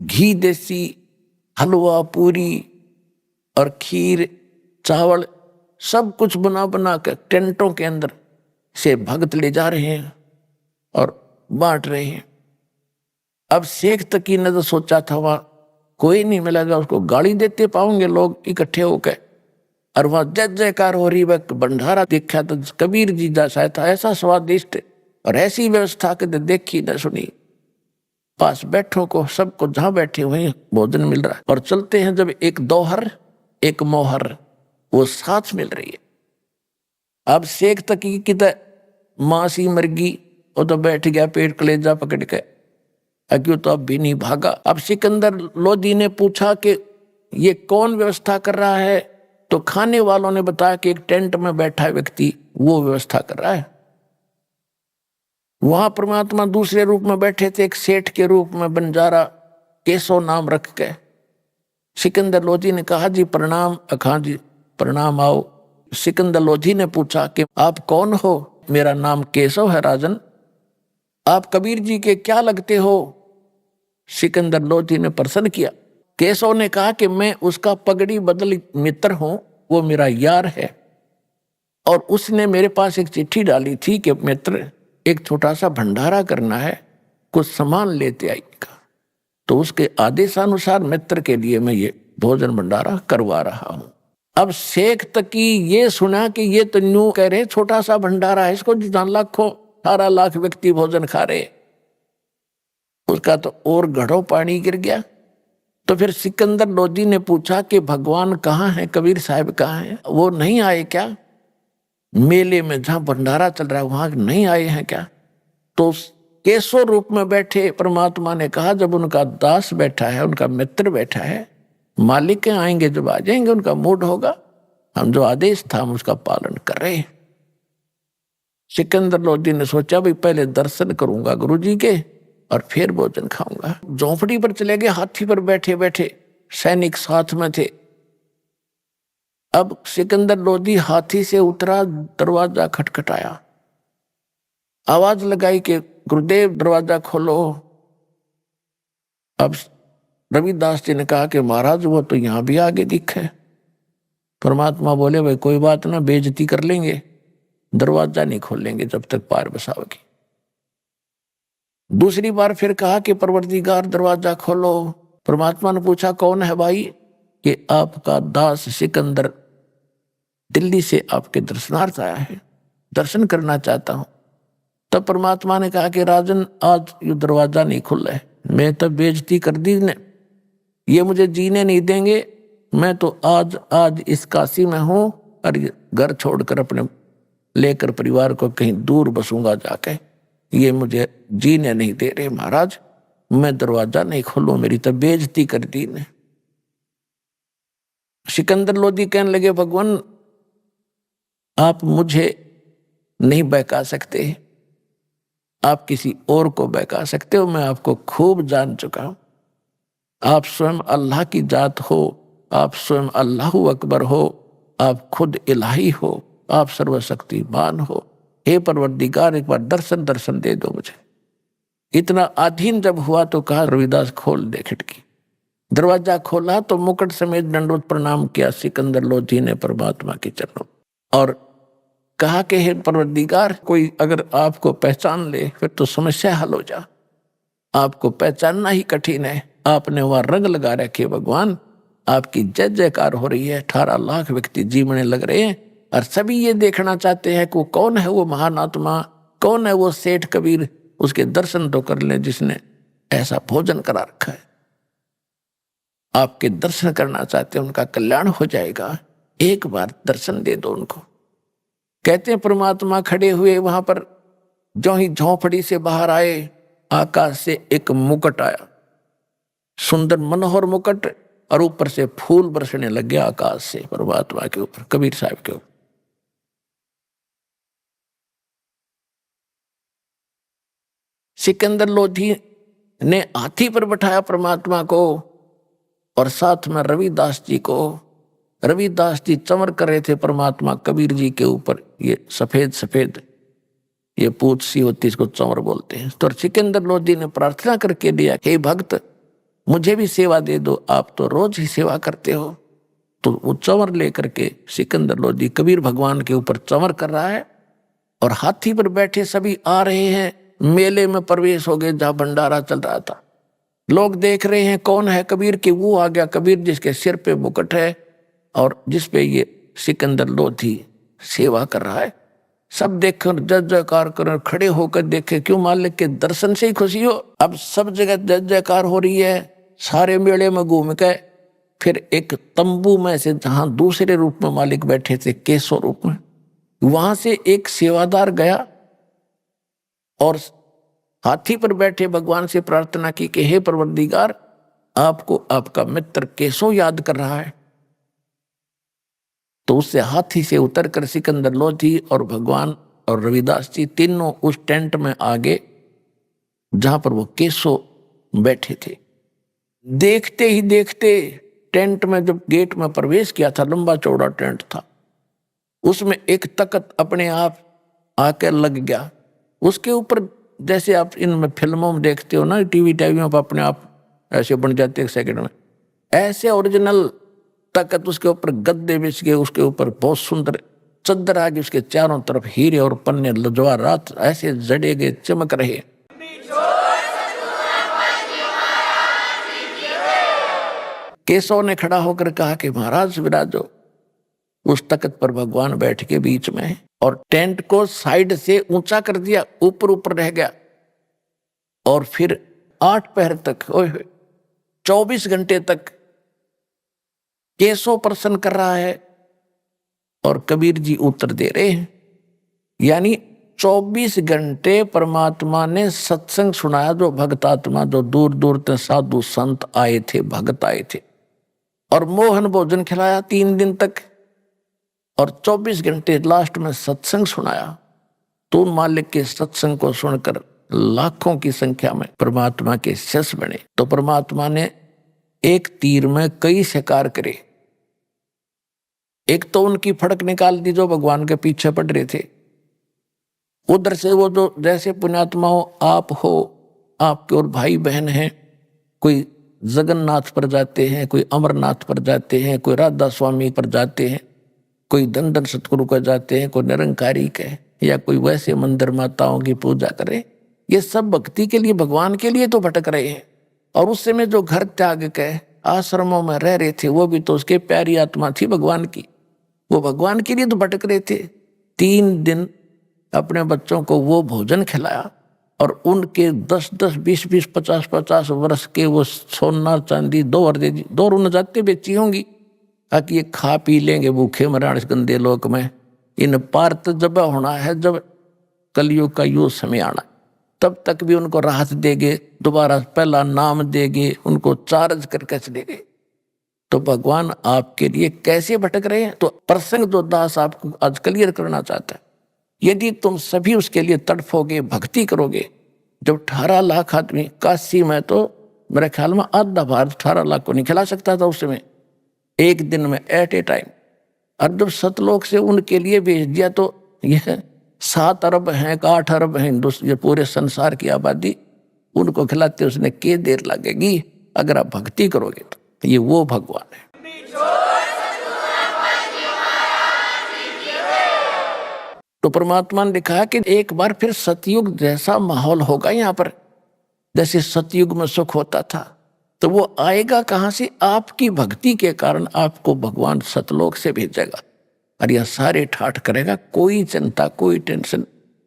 घी देसी, हलवा, पूरी और खीर, चावल, सब कुछ बना कर टेंटों के अंदर से भक्त ले जा रहे हैं और बांट रहे हैं। अब शेख तकी ने तो सोचा था वहां कोई नहीं मिलेगा, उसको गाली देते पाओगे लोग इकट्ठे होकर, और वहां जय जयकार हो रही। वक्त भंडारा देखा तो कबीर जी जैसा था, ऐसा स्वादिष्ट और ऐसी व्यवस्था के देखी न सुनी। पास बैठो को सबको जहां बैठे हुए भोजन मिल रहा है, और चलते हैं जब एक दोहर एक मोहर वो साथ मिल रही है। अब शेख तकी की तो मासी मरगी, वो तो बैठ गया पेट कलेजा पकड़ के, क्यों तो अब भी नहीं भागा। अब सिकंदर लोधी ने पूछा कि ये कौन व्यवस्था कर रहा है, तो खाने वालों ने बताया कि एक टेंट में बैठा व्यक्ति वो व्यवस्था कर रहा है। वहां परमात्मा दूसरे रूप में बैठे थे, एक सेठ के रूप में, बंजारा, केशव नाम रख के। सिकंदर लोधी ने कहा जी प्रणाम। अखां जी प्रणाम, आओ। सिकंदर लोधी ने पूछा कि आप कौन हो? मेरा नाम केशव है राजन। आप कबीर जी के क्या लगते हो? सिकंदर लोधी ने प्रश्न किया। केशव ने कहा कि मैं उसका पगड़ी बदल मित्र हूं, वो मेरा यार है, और उसने मेरे पास एक चिट्ठी डाली थी कि मित्र एक छोटा सा भंडारा करना है, कुछ सामान लेते आएगा। तो उसके आदेशानुसार मित्र के लिए मैं ये भोजन भंडारा करवा रहा हूं। अब शेख तकी ये सुना कि ये तो न्यू कह रहे छोटा सा भंडारा है, इसको 18 लाख व्यक्ति भोजन खा रहे, उसका तो और घड़ों पानी गिर गया। तो फिर सिकंदर लोधी ने पूछा कि भगवान कहाँ है, कबीर साहब कहाँ है, वो नहीं आए क्या? मेले में जहां भंडारा चल रहा है वहां नहीं आए हैं क्या? तो केशव रूप में बैठे परमात्मा ने कहा, जब उनका दास बैठा है, उनका मित्र बैठा है, मालिक के आएंगे जब आ जाएंगे, उनका मूड होगा, हम जो आदेश था हम उसका पालन कर रहे हैं। सिकंदर लोधी ने सोचा भाई पहले दर्शन करूंगा गुरु जी के और फिर भोजन खाऊंगा। झोंपड़ी पर चले गए, हाथी पर बैठे बैठे, सैनिक साथ में थे। अब सिकंदर लोधी हाथी से उतरा, दरवाजा खटखटाया, आवाज लगाई कि गुरुदेव दरवाजा खोलो। अब रविदास जी ने कहा कि महाराज वो तो यहां भी आगे दिखे। परमात्मा बोले भाई कोई बात ना, बेइज्जती कर लेंगे, दरवाजा नहीं खोलेंगे जब तक पार बसाओगी। दूसरी बार फिर कहा कि परवरदिगार दरवाजा खोलो। परमात्मा ने पूछा कौन है भाई? कि आपका दास सिकंदर दिल्ली से आपके दर्शनार्थ आया है, दर्शन करना चाहता हूं। तब परमात्मा ने कहा कि राजन आज ये दरवाजा नहीं खुला है, मैं तो बेइज्जती कर दी ने, ये मुझे जीने नहीं देंगे। मैं तो आज इस काशी में हूं और घर छोड़कर अपने लेकर परिवार को कहीं दूर बसूंगा जाके, ये मुझे जीने नहीं दे रहे महाराज, मैं दरवाजा नहीं खोलूं, मेरी तो बेइज्जती कर दी ने। सिकंदर लोधी कहने लगे भगवान आप मुझे नहीं बहका सकते, आप किसी और को बहका सकते हो, मैं आपको खूब जान चुका हूं। आप स्वयं अल्लाह की जात हो, आप स्वयं अल्लाहु अकबर हो, आप खुद इलाही हो, आप सर्वशक्तिमान हो। हे परवरदिगार एक बार दर्शन दे दो मुझे। इतना अधीन जब हुआ तो कहा रविदास खोल दे खिड़की। दरवाजा खोला तो मुकुट समेत दंडवत प्रणाम किया सिकंदर लोधी ने परमात्मा के चरणों और कहा कि हे परवरदिगार कोई अगर आपको पहचान ले फिर तो समस्या हल हो जा, आपको पहचानना ही कठिन है, आपने वहां रंग लगा रखे भगवान, आपकी जय जयकार हो रही है, 18 लाख व्यक्ति जीवने लग रहे हैं और सभी ये देखना चाहते हैं कि कौन है वो महान आत्मा, कौन है वो सेठ कबीर, उसके दर्शन तो कर ले जिसने ऐसा भोजन करा रखा है। आपके दर्शन करना चाहते हैं, उनका कल्याण हो जाएगा, एक बार दर्शन दे दो उनको। कहते हैं परमात्मा खड़े हुए वहां पर, जो ही झोंपड़ी से बाहर आए आकाश से एक मुकुट आया, सुंदर मनोहर मुकुट, और ऊपर से फूल बरसने लग गया आकाश से परमात्मा के ऊपर, कबीर साहब के ऊपर। सिकंदर लोधी ने हाथी पर बैठाया परमात्मा को और साथ में रविदास जी को। रविदास जी चमर कर रहे थे परमात्मा कबीर जी के ऊपर, ये सफेद सफेद ये पूछ सी होती, इसको चमर बोलते हैं। तो सिकंदर लोधी ने प्रार्थना करके दिया, हे भक्त मुझे भी सेवा दे दो, आप तो रोज ही सेवा करते हो। तो वो चंवर लेकर के सिकंदर लोधी कबीर भगवान के ऊपर चंवर कर रहा है और हाथी पर बैठे सभी आ रहे हैं। मेले में प्रवेश हो गए जहां भंडारा चल रहा था, लोग देख रहे हैं कौन है कबीर की। वो आ गया कबीर जिसके सिर पे मुकुट है और जिसपे ये सिकंदर लोधी सेवा कर रहा है। सब देखकर जय जयकार कर खड़े होकर देखे, क्यों मालिक के दर्शन से ही खुशी हो। अब सब जगह जय जयकार हो रही है। सारे मेले में घूम के फिर एक तंबू में से जहां दूसरे रूप में मालिक बैठे थे केशव रूप में, वहां से एक सेवादार गया और हाथी पर बैठे भगवान से प्रार्थना की कि हे परवरदिगार आपको आपका मित्र केशव याद कर रहा है। तो उससे हाथी से उतरकर सिकंदर लोधी और भगवान और रविदास जी तीनों उस टेंट में आगे जहां पर वो केशव बैठे थे। देखते ही देखते टेंट में जब गेट में प्रवेश किया था, लंबा चौड़ा टेंट था, उसमें एक तख्त अपने आप आकर लग गया। उसके ऊपर जैसे आप इनमें फिल्मों में देखते हो ना, टीवी में अपने आप ऐसे बन जाते एक सेकंड में, ऐसे ओरिजिनल तख्त उसके ऊपर गद्दे बिछ के, उसके ऊपर बहुत सुंदर चद्दर आगे, उसके चारों तरफ हीरे और पन्ने लजवारात ऐसे जड़े गए चमक रहे। केशव ने खड़ा होकर कहा कि महाराज विराजो। उस तख्त पर भगवान बैठ के बीच में है और टेंट को साइड से ऊंचा कर दिया, ऊपर ऊपर रह गया। और फिर 8 पहर तक, ओए 24 घंटे तक केशव प्रसन्न कर रहा है और कबीर जी उत्तर दे रहे हैं। यानी 24 घंटे परमात्मा ने सत्संग सुनाया। जो भक्त आत्मा, जो दूर दूर से साधु संत आए थे, भक्त आए थे, और मोहन भोजन खिलाया 3 दिन तक, और 24 घंटे लास्ट में सत्संग सुनाया। तो मालिक के सत्संग को सुनकर लाखों की संख्या में परमात्मा के शिष्य बने। तो परमात्मा ने एक तीर में कई शिकार करे। एक तो उनकी फड़क निकाल दी जो भगवान के पीछे पड़ रहे थे। उधर से वो जो जैसे पुण्यात्मा हो, आप हो, आपके और भाई बहन हैं, कोई जगन्नाथ पर जाते हैं, कोई अमरनाथ पर जाते हैं, कोई राधा स्वामी पर जाते हैं, कोई दंडन सतगुरु का जाते हैं, कोई निरंकारी के, या कोई वैसे मंदिर माताओं की पूजा करे। ये सब भक्ति के लिए, भगवान के लिए तो भटक रहे हैं। और उस समय जो घर त्याग के आश्रमों में रह रहे थे, वो भी तो उसके प्यारी आत्मा थी भगवान की। वो भगवान के लिए तो भटक रहे थे। 3 दिन अपने बच्चों को वो भोजन खिलाया और उनके 10-10, 20-20, 50-50 वर्ष के वो सोना चांदी 2 दे दी। 2 रुन जाते बेची होंगी ताकि ये खा पी लेंगे भूखे मराण इस गंदे लोक में। इन पार तो जब होना है, जब कलयुग का यो समय आना, तब तक भी उनको राहत देंगे, दोबारा पहला नाम देंगे, उनको चार्ज करके चलेंगे। तो भगवान आपके लिए कैसे भटक रहे हैं? तो प्रसंग जो दास आपको आज क्लियर करना चाहता है, यदि तुम सभी उसके लिए तड़फोगे, भक्ति करोगे। जब 18 लाख आदमी, काशी में तो मेरे ख्याल में आधा भारत 18 लाख को नहीं खिला सकता था उस समय, एक दिन में एट ए टाइम। और जब सतलोक से उनके लिए भेज दिया तो यह 7 अरब हैं, 8 अरब हैं ये पूरे संसार की आबादी, उनको खिलाते उसने के देर लगेगी अगर आप भक्ति करोगे तो। ये वो भगवान है। तो परमात्मा ने लिखा कि एक बार फिर सतयुग जैसा माहौल होगा यहाँ पर। जैसे सतयुग में सुख होता था, तो वो आएगा कहाँ से? आपकी भक्ति के कारण आपको भगवान सतलोक से भेजेगा और यह सारे ठाठ करेगा। कोई चिंता, कोई टेंशन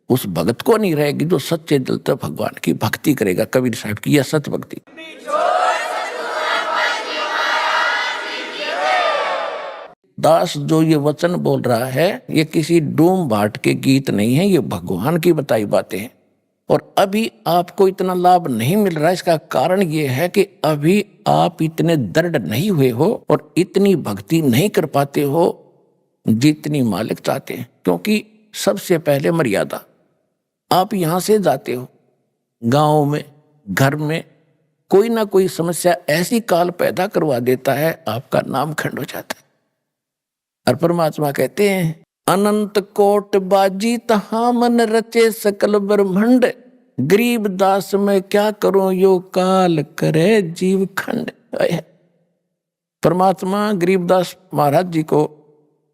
उस भगत को नहीं रहेगी जो सच्चे दिल से भगवान की भक्ति करेगा। कबीर साहब की यह सत भक्ति। दास जो ये वचन बोल रहा है, ये किसी डूम भाट के गीत नहीं है, ये भगवान की बताई बातें हैं। और अभी आपको इतना लाभ नहीं मिल रहा है, इसका कारण ये है कि अभी आप इतने दृढ़ नहीं हुए हो और इतनी भक्ति नहीं कर पाते हो जितनी मालिक चाहते हैं। क्योंकि सबसे पहले मर्यादा, आप यहाँ से जाते हो, गांव में, घर में कोई ना कोई समस्या ऐसी काल पैदा करवा देता है, आपका नाम खंड हो जाता है। और परमात्मा कहते हैं, अनंत कोट बाजी तहां मन रचे सकल ब्रह्मंड, गरीब दास में क्या करूं यो काल करे जीव खंड। परमात्मा गरीबदास महाराज जी को,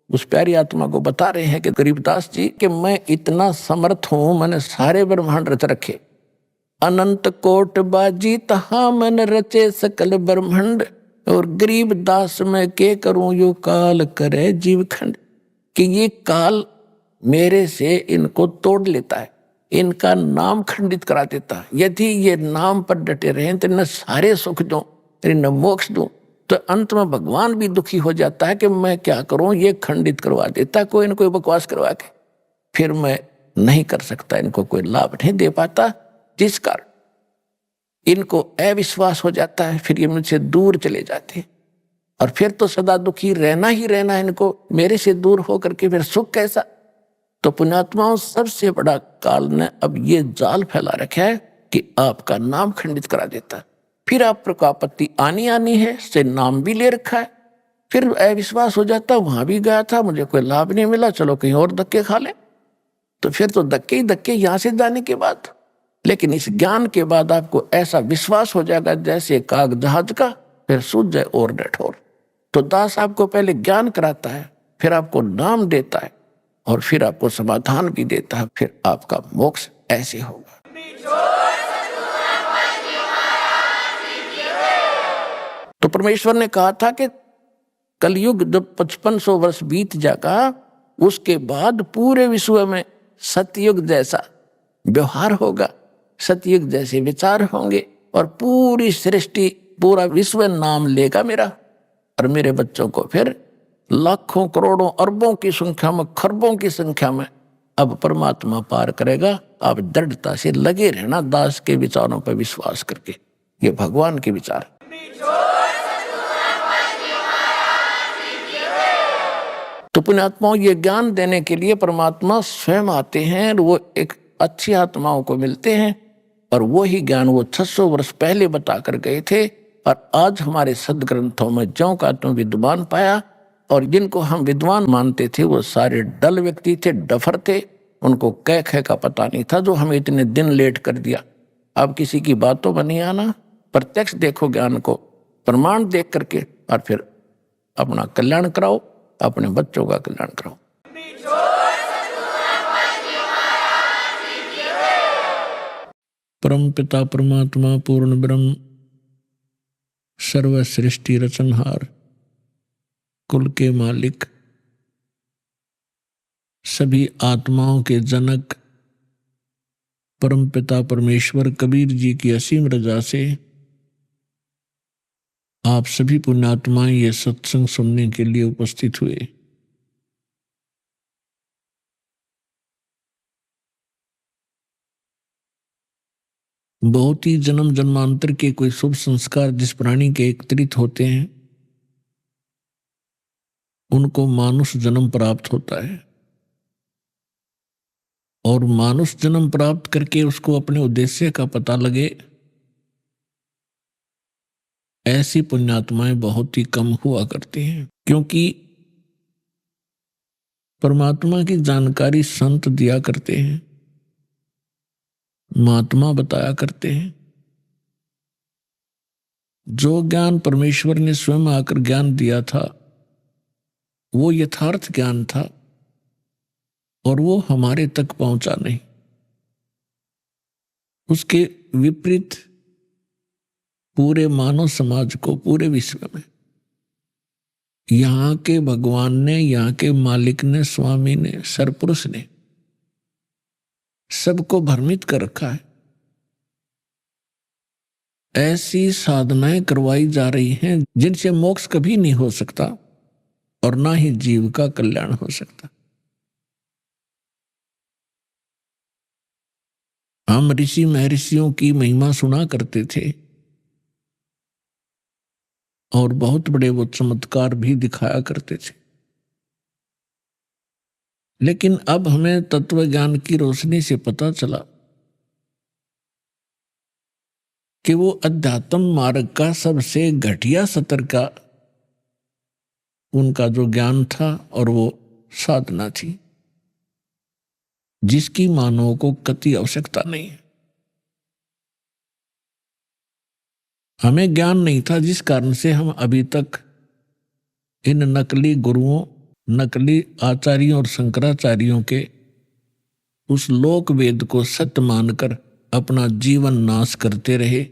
उस प्यारी आत्मा को बता रहे हैं कि गरीबदास जी कि मैं इतना समर्थ हूं, मैंने सारे ब्रह्मांड रच रखे। अनंत कोट बाजी तहां मन रचे सकल ब्रह्मंड, और गरीब दास में के करूं यो काल करे जीव खंड। कि ये काल मेरे से इनको तोड़ लेता है, इनका नाम खंडित करा देता है। यदि ये नाम पर डटे रहे तो न सारे सुख दूं, न मोक्ष दूं, तो अंत में भगवान भी दुखी हो जाता है कि मैं क्या करूं, ये खंडित करवा देता कोई न कोई बकवास करवा के, फिर मैं नहीं कर सकता, इनको कोई लाभ नहीं दे पाता, जिस कारण इनको अविश्वास हो जाता है। फिर ये मुझसे दूर चले जाते हैं और फिर तो सदा दुखी रहना ही रहना है इनको, मेरे से दूर होकर के फिर सुख कैसा। तो पुण्यात्माओं, सबसे बड़ा काल ने अब ये जाल फैला रखा है कि आपका नाम खंडित करा देता है। फिर आपको आपत्ति आनी है, से नाम भी ले रखा है, फिर अविश्वास हो जाता, वहां भी गया था, मुझे कोई लाभ नहीं मिला, चलो कहीं और धक्के खा ले। तो फिर तो धक्के ही धक्के यहाँ से जाने के बाद। लेकिन इस ज्ञान के बाद आपको ऐसा विश्वास हो जाएगा जैसे काग जहाज का, फिर सूझ जाए और डठोर। तो दास आपको पहले ज्ञान कराता है, फिर आपको नाम देता है और फिर आपको समाधान भी देता है, फिर आपका मोक्ष ऐसे होगा। तो परमेश्वर ने कहा था कि कलयुग जब 5500 वर्ष बीत जाएगा, उसके बाद पूरे विश्व में सतयुग जैसा व्यवहार होगा, सतयुग जैसे विचार होंगे और पूरी सृष्टि, पूरा विश्व नाम लेगा मेरा। और मेरे बच्चों को फिर लाखों करोड़ों अरबों की संख्या में, खरबों की संख्या में अब परमात्मा पार करेगा। आप दृढ़ता से लगे रहना दास के विचारों पर विश्वास करके। ये भगवान के विचार। तो पुण्यात्माओं, ये ज्ञान देने के लिए परमात्मा स्वयं आते हैं और वो एक अच्छी आत्माओं को मिलते हैं और वो ही ज्ञान वो 600 वर्ष पहले बता कर गए थे। और आज हमारे सदग्रंथों में ज्यों का त्यों विद्वान पाया। और जिनको हम विद्वान मानते थे वो सारे डल व्यक्ति थे, डफर थे, उनको कह ख का पता नहीं था, जो हमें इतने दिन लेट कर दिया। अब किसी की बातों में नहीं आना, प्रत्यक्ष देखो ज्ञान को, प्रमाण देख करके और फिर अपना कल्याण कराओ, अपने बच्चों का कल्याण कराओ। परम पिता परमात्मा पूर्ण ब्रह्म सर्व सृष्टि रचनहार, कुल के मालिक, सभी आत्माओं के जनक परम पिता परमेश्वर कबीर जी की असीम रजा से आप सभी पुण्यात्माएं ये सत्संग सुनने के लिए उपस्थित हुए। बहुत ही जन्म जन्मांतर के कोई शुभ संस्कार जिस प्राणी के एकत्रित होते हैं उनको मानुष जन्म प्राप्त होता है। और मानुष जन्म प्राप्त करके उसको अपने उद्देश्य का पता लगे, ऐसी पुण्यात्माएं बहुत ही कम हुआ करती हैं। क्योंकि परमात्मा की जानकारी संत दिया करते हैं, महात्मा बताया करते हैं। जो ज्ञान परमेश्वर ने स्वयं आकर ज्ञान दिया था वो यथार्थ ज्ञान था और वो हमारे तक पहुंचा नहीं। उसके विपरीत पूरे मानव समाज को, पूरे विश्व में यहाँ के भगवान ने, यहाँ के मालिक ने, स्वामी ने, सरपुरुष ने सबको भ्रमित कर रखा है। ऐसी साधनाएं करवाई जा रही हैं जिनसे मोक्ष कभी नहीं हो सकता और ना ही जीव का कल्याण हो सकता। हम ऋषि महर्षियों की महिमा सुना करते थे और बहुत बड़े वो चमत्कार भी दिखाया करते थे। लेकिन अब हमें तत्व ज्ञान की रोशनी से पता चला कि वो अध्यात्म मार्ग का सबसे घटिया स्तर का उनका जो ज्ञान था और वो साधना थी जिसकी मानव को कति आवश्यकता नहीं है। हमें ज्ञान नहीं था जिस कारण से हम अभी तक इन नकली गुरुओं, नकली आचार्यों और शंकराचार्यों के उस लोक वेद को सत्य मानकर अपना जीवन नाश करते रहे।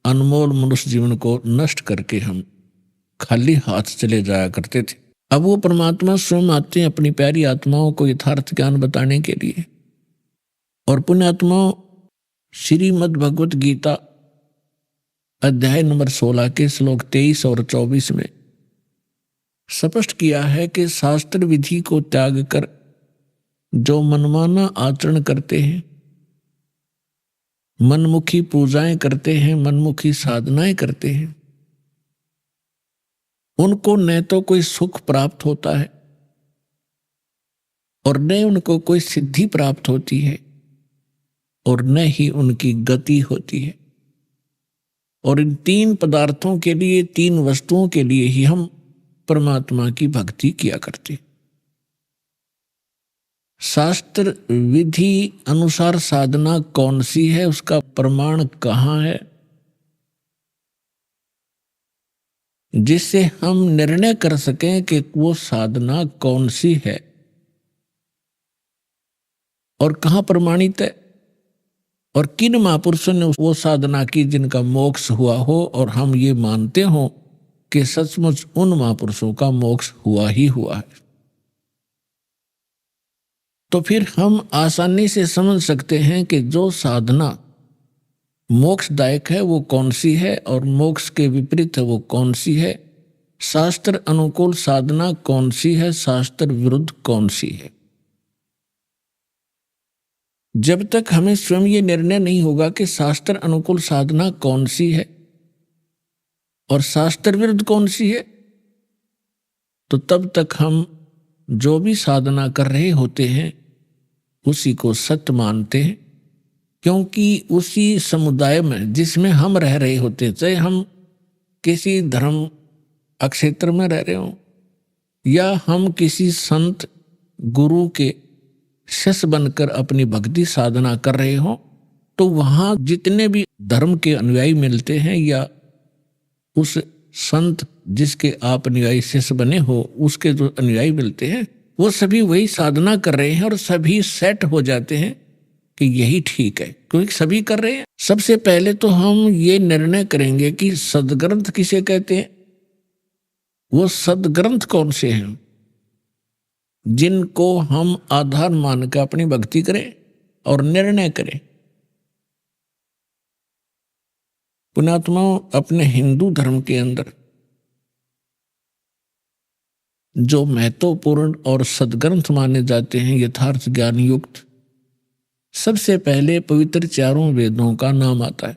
अनमोल मनुष्य जीवन को नष्ट करके हम खाली हाथ चले जाया करते थे। अब वो परमात्मा स्वयं आते हैं अपनी प्यारी आत्माओं को यथार्थ ज्ञान बताने के लिए। और पुण्यात्माओं, श्रीमद् भगवत गीता अध्याय नंबर 16 के श्लोक 23 और 24 में स्पष्ट किया है कि शास्त्र विधि को त्याग कर जो मनमाना आचरण करते हैं, मनमुखी पूजाएं करते हैं, मनमुखी साधनाएं करते हैं, उनको न तो कोई सुख प्राप्त होता है और न उनको कोई सिद्धि प्राप्त होती है और न ही उनकी गति होती है। और इन तीन पदार्थों के लिए, तीन वस्तुओं के लिए ही हम परमात्मा की भक्ति किया करते। शास्त्र विधि अनुसार साधना कौन सी है, उसका प्रमाण कहाँ है, जिससे हम निर्णय कर सकें कि वो साधना कौन सी है और कहाँ प्रमाणित है और किन महापुरुषों ने वो साधना की जिनका मोक्ष हुआ हो और हम ये मानते हो कि सचमुच उन महापुरुषों का मोक्ष हुआ ही हुआ है। तो फिर हम आसानी से समझ सकते हैं कि जो साधना मोक्षदायक है वो कौन सी है और मोक्ष के विपरीत है वो कौन सी है, शास्त्र अनुकूल साधना कौन सी है, शास्त्र विरुद्ध कौन सी है। जब तक हमें स्वयं ये निर्णय नहीं होगा कि शास्त्र अनुकूल साधना कौन सी है और शास्त्र विरुद्ध कौन सी है, तो तब तक हम जो भी साधना कर रहे होते हैं उसी को सत्य मानते हैं, क्योंकि उसी समुदाय में जिसमें हम रह रहे होते हैं, चाहे हम किसी धर्म क्षेत्र में रह रहे हों या हम किसी संत गुरु के शिष्य बनकर अपनी भक्ति साधना कर रहे हों, तो वहाँ जितने भी धर्म के अनुयायी मिलते हैं या उस संत जिसके आप अनुयायी शिष्य बने हो उसके जो अनुयायी मिलते हैं वो सभी वही साधना कर रहे हैं और सभी सेट हो जाते हैं कि यही ठीक है, क्योंकि सभी कर रहे हैं। सबसे पहले तो हम ये निर्णय करेंगे कि सदग्रंथ किसे कहते हैं, वो सदग्रंथ कौन से हैं जिनको हम आधार मानकर अपनी भक्ति करें और निर्णय करें। पुण्यात्माओं, अपने हिंदू धर्म के अंदर जो महत्वपूर्ण और सदग्रंथ माने जाते हैं यथार्थ ज्ञान युक्त, सबसे पहले पवित्र चारों वेदों का नाम आता है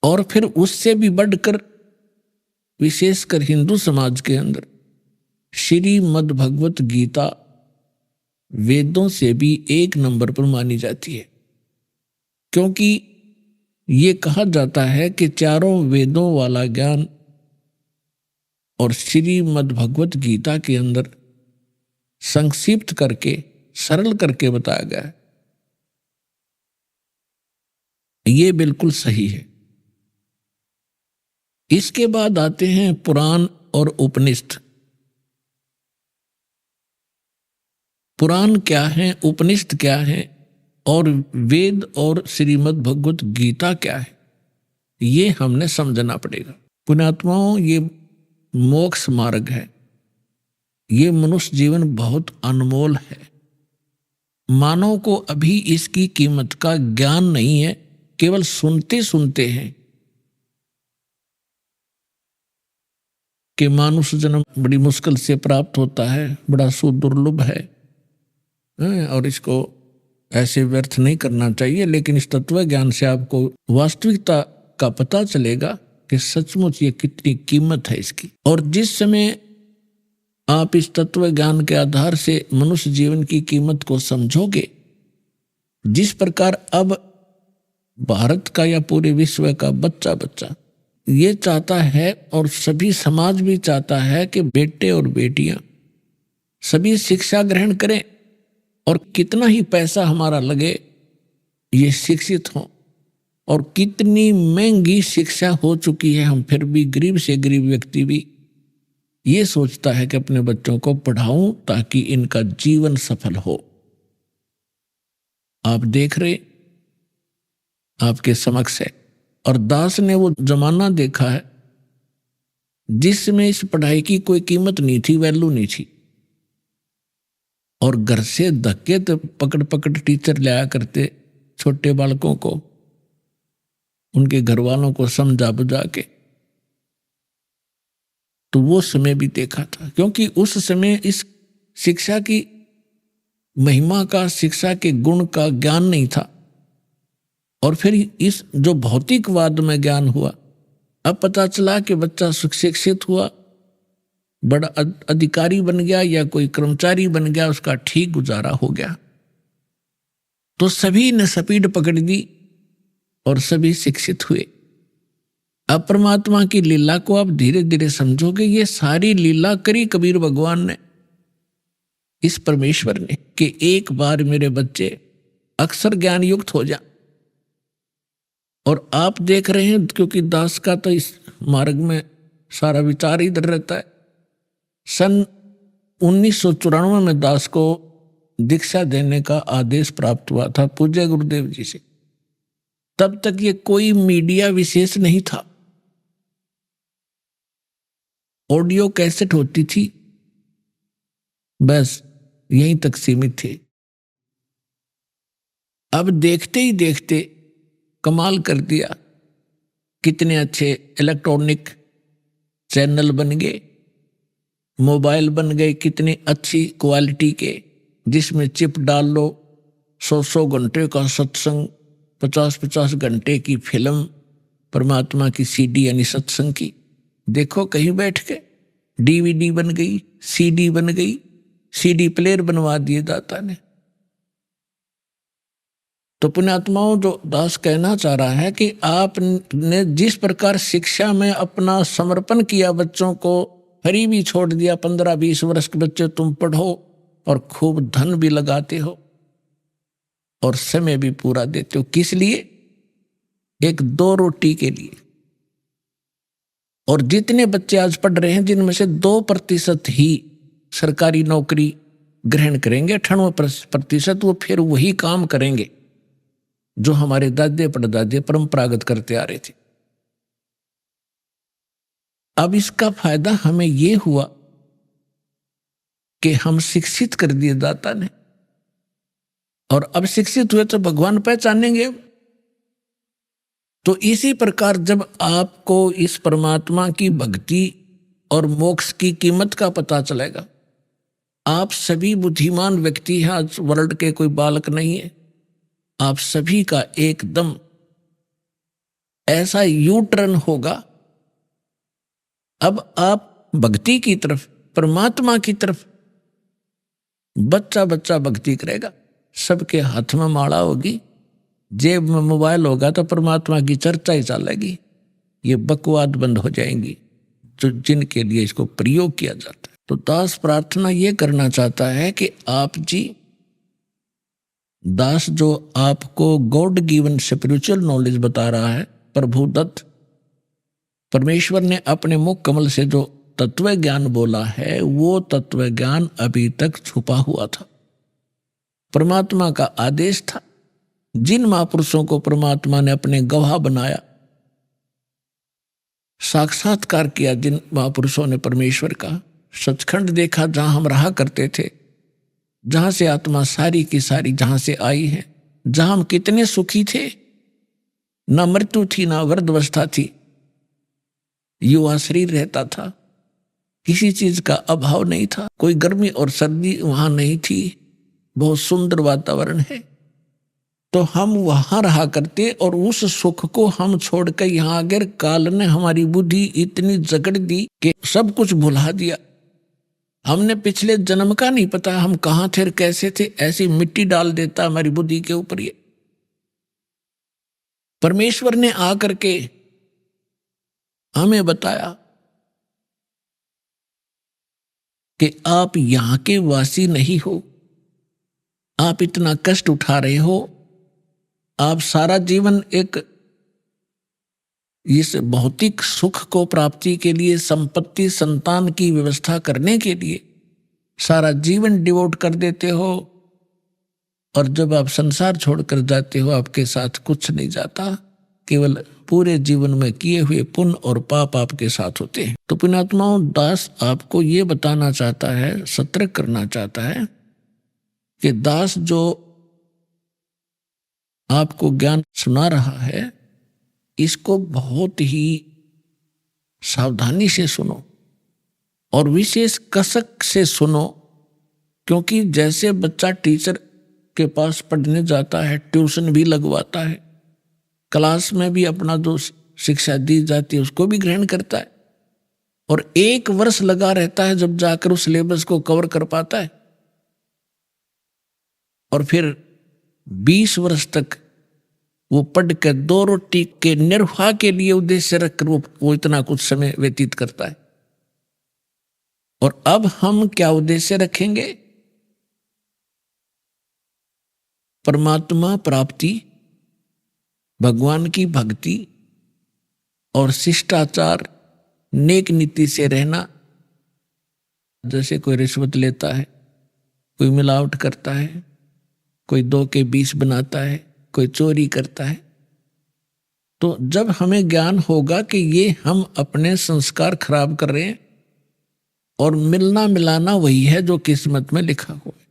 और फिर उससे भी बढ़कर विशेषकर हिंदू समाज के अंदर श्रीमद् भगवत गीता वेदों से भी एक नंबर पर मानी जाती है, क्योंकि ये कहा जाता है कि चारों वेदों वाला ज्ञान और श्रीमद् भगवत गीता के अंदर संक्षिप्त करके सरल करके बताया गया है। ये बिल्कुल सही है। इसके बाद आते हैं पुराण और उपनिषद। पुराण क्या है, उपनिषद क्या है और वेद और श्रीमद् भगवत गीता क्या है, ये हमने समझना पड़ेगा। पुण्यात्माओं, ये मोक्ष मार्ग है, ये मनुष्य जीवन बहुत अनमोल है। मानव को अभी इसकी कीमत का ज्ञान नहीं है, केवल सुनते सुनते हैं कि मानुष जन्म बड़ी मुश्किल से प्राप्त होता है, बड़ा सुदुर्लभ है और इसको ऐसे व्यर्थ नहीं करना चाहिए। लेकिन इस तत्व ज्ञान से आपको वास्तविकता का पता चलेगा कि सचमुच ये कितनी कीमत है इसकी। और जिस समय आप इस तत्व ज्ञान के आधार से मनुष्य जीवन की कीमत को समझोगे, जिस प्रकार अब भारत का या पूरे विश्व का बच्चा बच्चा ये चाहता है और सभी समाज भी चाहता है कि बेटे और बेटियां सभी शिक्षा ग्रहण करें और कितना ही पैसा हमारा लगे ये शिक्षित हों। और कितनी महंगी शिक्षा हो चुकी है, हम फिर भी गरीब से गरीब व्यक्ति भी ये सोचता है कि अपने बच्चों को पढ़ाऊं ताकि इनका जीवन सफल हो। आप देख रहे, आपके समक्ष है। और दास ने वो जमाना देखा है जिसमें इस पढ़ाई की कोई कीमत नहीं थी, वैल्यू नहीं थी, और घर से धक्के तो पकड़ पकड़ टीचर लाया करते छोटे बालकों को, उनके घर वालों को समझा बुझा के। तो वो समय भी देखा था, क्योंकि उस समय इस शिक्षा की महिमा का, शिक्षा के गुण का ज्ञान नहीं था। और फिर इस जो भौतिकवाद में ज्ञान हुआ, अब पता चला कि बच्चा शिक्षित हुआ, बड़ा अधिकारी बन गया या कोई कर्मचारी बन गया, उसका ठीक गुजारा हो गया, तो सभी ने स्पीड पकड़ दी और सभी शिक्षित हुए। अब परमात्मा की लीला को आप धीरे धीरे समझोगे। ये सारी लीला करी कबीर भगवान ने, इस परमेश्वर ने, कि एक बार मेरे बच्चे अक्षर ज्ञान युक्त हो जाए। और आप देख रहे हैं, क्योंकि दास का तो इस मार्ग में सारा विचार इधर रहता है। सन 1994 में दास को दीक्षा देने का आदेश प्राप्त हुआ था पूज्य गुरुदेव जी से। तब तक ये कोई मीडिया विशेष नहीं था, ऑडियो कैसेट होती थी, बस यहीं तक सीमित थे। अब देखते ही देखते कमाल कर दिया, कितने अच्छे इलेक्ट्रॉनिक चैनल बन गए, मोबाइल बन गए कितनी अच्छी क्वालिटी के, जिसमें चिप डाल लो, 100 घंटे का सत्संग, 50 घंटे की फिल्म, परमात्मा की सीडी यानी सत्संग की, देखो कहीं बैठ के। डीवीडी बन गई, सीडी बन गई, सीडी प्लेयर बनवा दिए दाता ने। तो पुण्यात्माओं, जो दास कहना चाह रहा है कि आपने जिस प्रकार शिक्षा में अपना समर्पण किया, बच्चों को फ्री भी छोड़ दिया, 15-20 वर्ष के बच्चे तुम पढ़ो और खूब धन भी लगाते हो और समय भी पूरा देते हो, किस लिए? एक 2 रोटी के लिए। और जितने बच्चे आज पढ़ रहे हैं, जिनमें से 2% ही सरकारी नौकरी ग्रहण करेंगे, 98% वो फिर वही काम करेंगे जो हमारे दादे परदादे परंपरागत करते आ रहे थे। अब इसका फायदा हमें ये हुआ कि हम शिक्षित कर दिए दाता ने, और अब शिक्षित हुए तो भगवान पहचानेंगे। तो इसी प्रकार जब आपको इस परमात्मा की भक्ति और मोक्ष की कीमत का पता चलेगा, आप सभी बुद्धिमान व्यक्ति हैं, आज वर्ल्ड के कोई बालक नहीं है, आप सभी का एकदम ऐसा यू टर्न होगा। अब आप भक्ति की तरफ, परमात्मा की तरफ, बच्चा बच्चा भक्ति करेगा, सबके हाथ में माला होगी, जेब में मोबाइल होगा तो परमात्मा की चर्चा ही चलेगी। ये बकवाद बंद हो जाएंगी जो जिनके लिए इसको प्रयोग किया जाता है। तो दास प्रार्थना ये करना चाहता है कि आप जी, दास जो आपको गॉड गिवन स्पिरिचुअल नॉलेज बता रहा है, प्रभु दत्त, परमेश्वर ने अपने मुख कमल से जो तत्व ज्ञान बोला है, वो तत्व ज्ञान अभी तक छुपा हुआ था, परमात्मा का आदेश था। जिन महापुरुषों को परमात्मा ने अपने गवाह बनाया, साक्षात्कार किया, जिन महापुरुषों ने परमेश्वर का सचखंड देखा, जहां हम रहा करते थे, जहां से आत्मा सारी की सारी जहां से आई है, जहां हम कितने सुखी थे, ना मृत्यु थी, ना वृद्धावस्था थी, युवा शरीर रहता था, किसी चीज का अभाव नहीं था, कोई गर्मी और सर्दी वहां नहीं थी, बहुत सुंदर वातावरण है। तो हम वहां रहा करते और उस सुख को हम छोड़कर यहां अगर काल ने हमारी बुद्धि इतनी जकड़ दी कि सब कुछ भुला दिया। हमने पिछले जन्म का नहीं पता हम कहां थे, कैसे थे, ऐसी मिट्टी डाल देता हमारी बुद्धि के ऊपर। ये परमेश्वर ने आकर के हमें बताया कि आप यहां के वासी नहीं हो, आप इतना कष्ट उठा रहे हो, आप सारा जीवन एक इस भौतिक सुख को प्राप्ति के लिए, संपत्ति संतान की व्यवस्था करने के लिए सारा जीवन डिवोट कर देते हो, और जब आप संसार छोड़कर जाते हो आपके साथ कुछ नहीं जाता, केवल पूरे जीवन में किए हुए पुण्य और पाप आपके साथ होते हैं। तो पुण्यात्माओं, दास आपको ये बताना चाहता है, सतर्क करना चाहता है कि दास जो आपको ज्ञान सुना रहा है, इसको बहुत ही सावधानी से सुनो और विशेष कसक से सुनो, क्योंकि जैसे बच्चा टीचर के पास पढ़ने जाता है, ट्यूशन भी लगवाता है, क्लास में भी अपना जो शिक्षा दी जाती है उसको भी ग्रहण करता है, और 1 वर्ष लगा रहता है जब जाकर उस सिलेबस को कवर कर पाता है, और फिर 20 वर्ष तक वो पढ़ कर 2 रोटी के निर्वाह के लिए उद्देश्य रखकर वो इतना कुछ समय व्यतीत करता है। और अब हम क्या उद्देश्य रखेंगे? परमात्मा प्राप्ति, भगवान की भक्ति और शिष्टाचार, नेक नीति से रहना। जैसे कोई रिश्वत लेता है, कोई मिलावट करता है, कोई 2 के 20 बनाता है, कोई चोरी करता है। तो जब हमें ज्ञान होगा कि ये हम अपने संस्कार खराब कर रहे हैं, और मिलना मिलाना वही है जो किस्मत में लिखा हुआ है।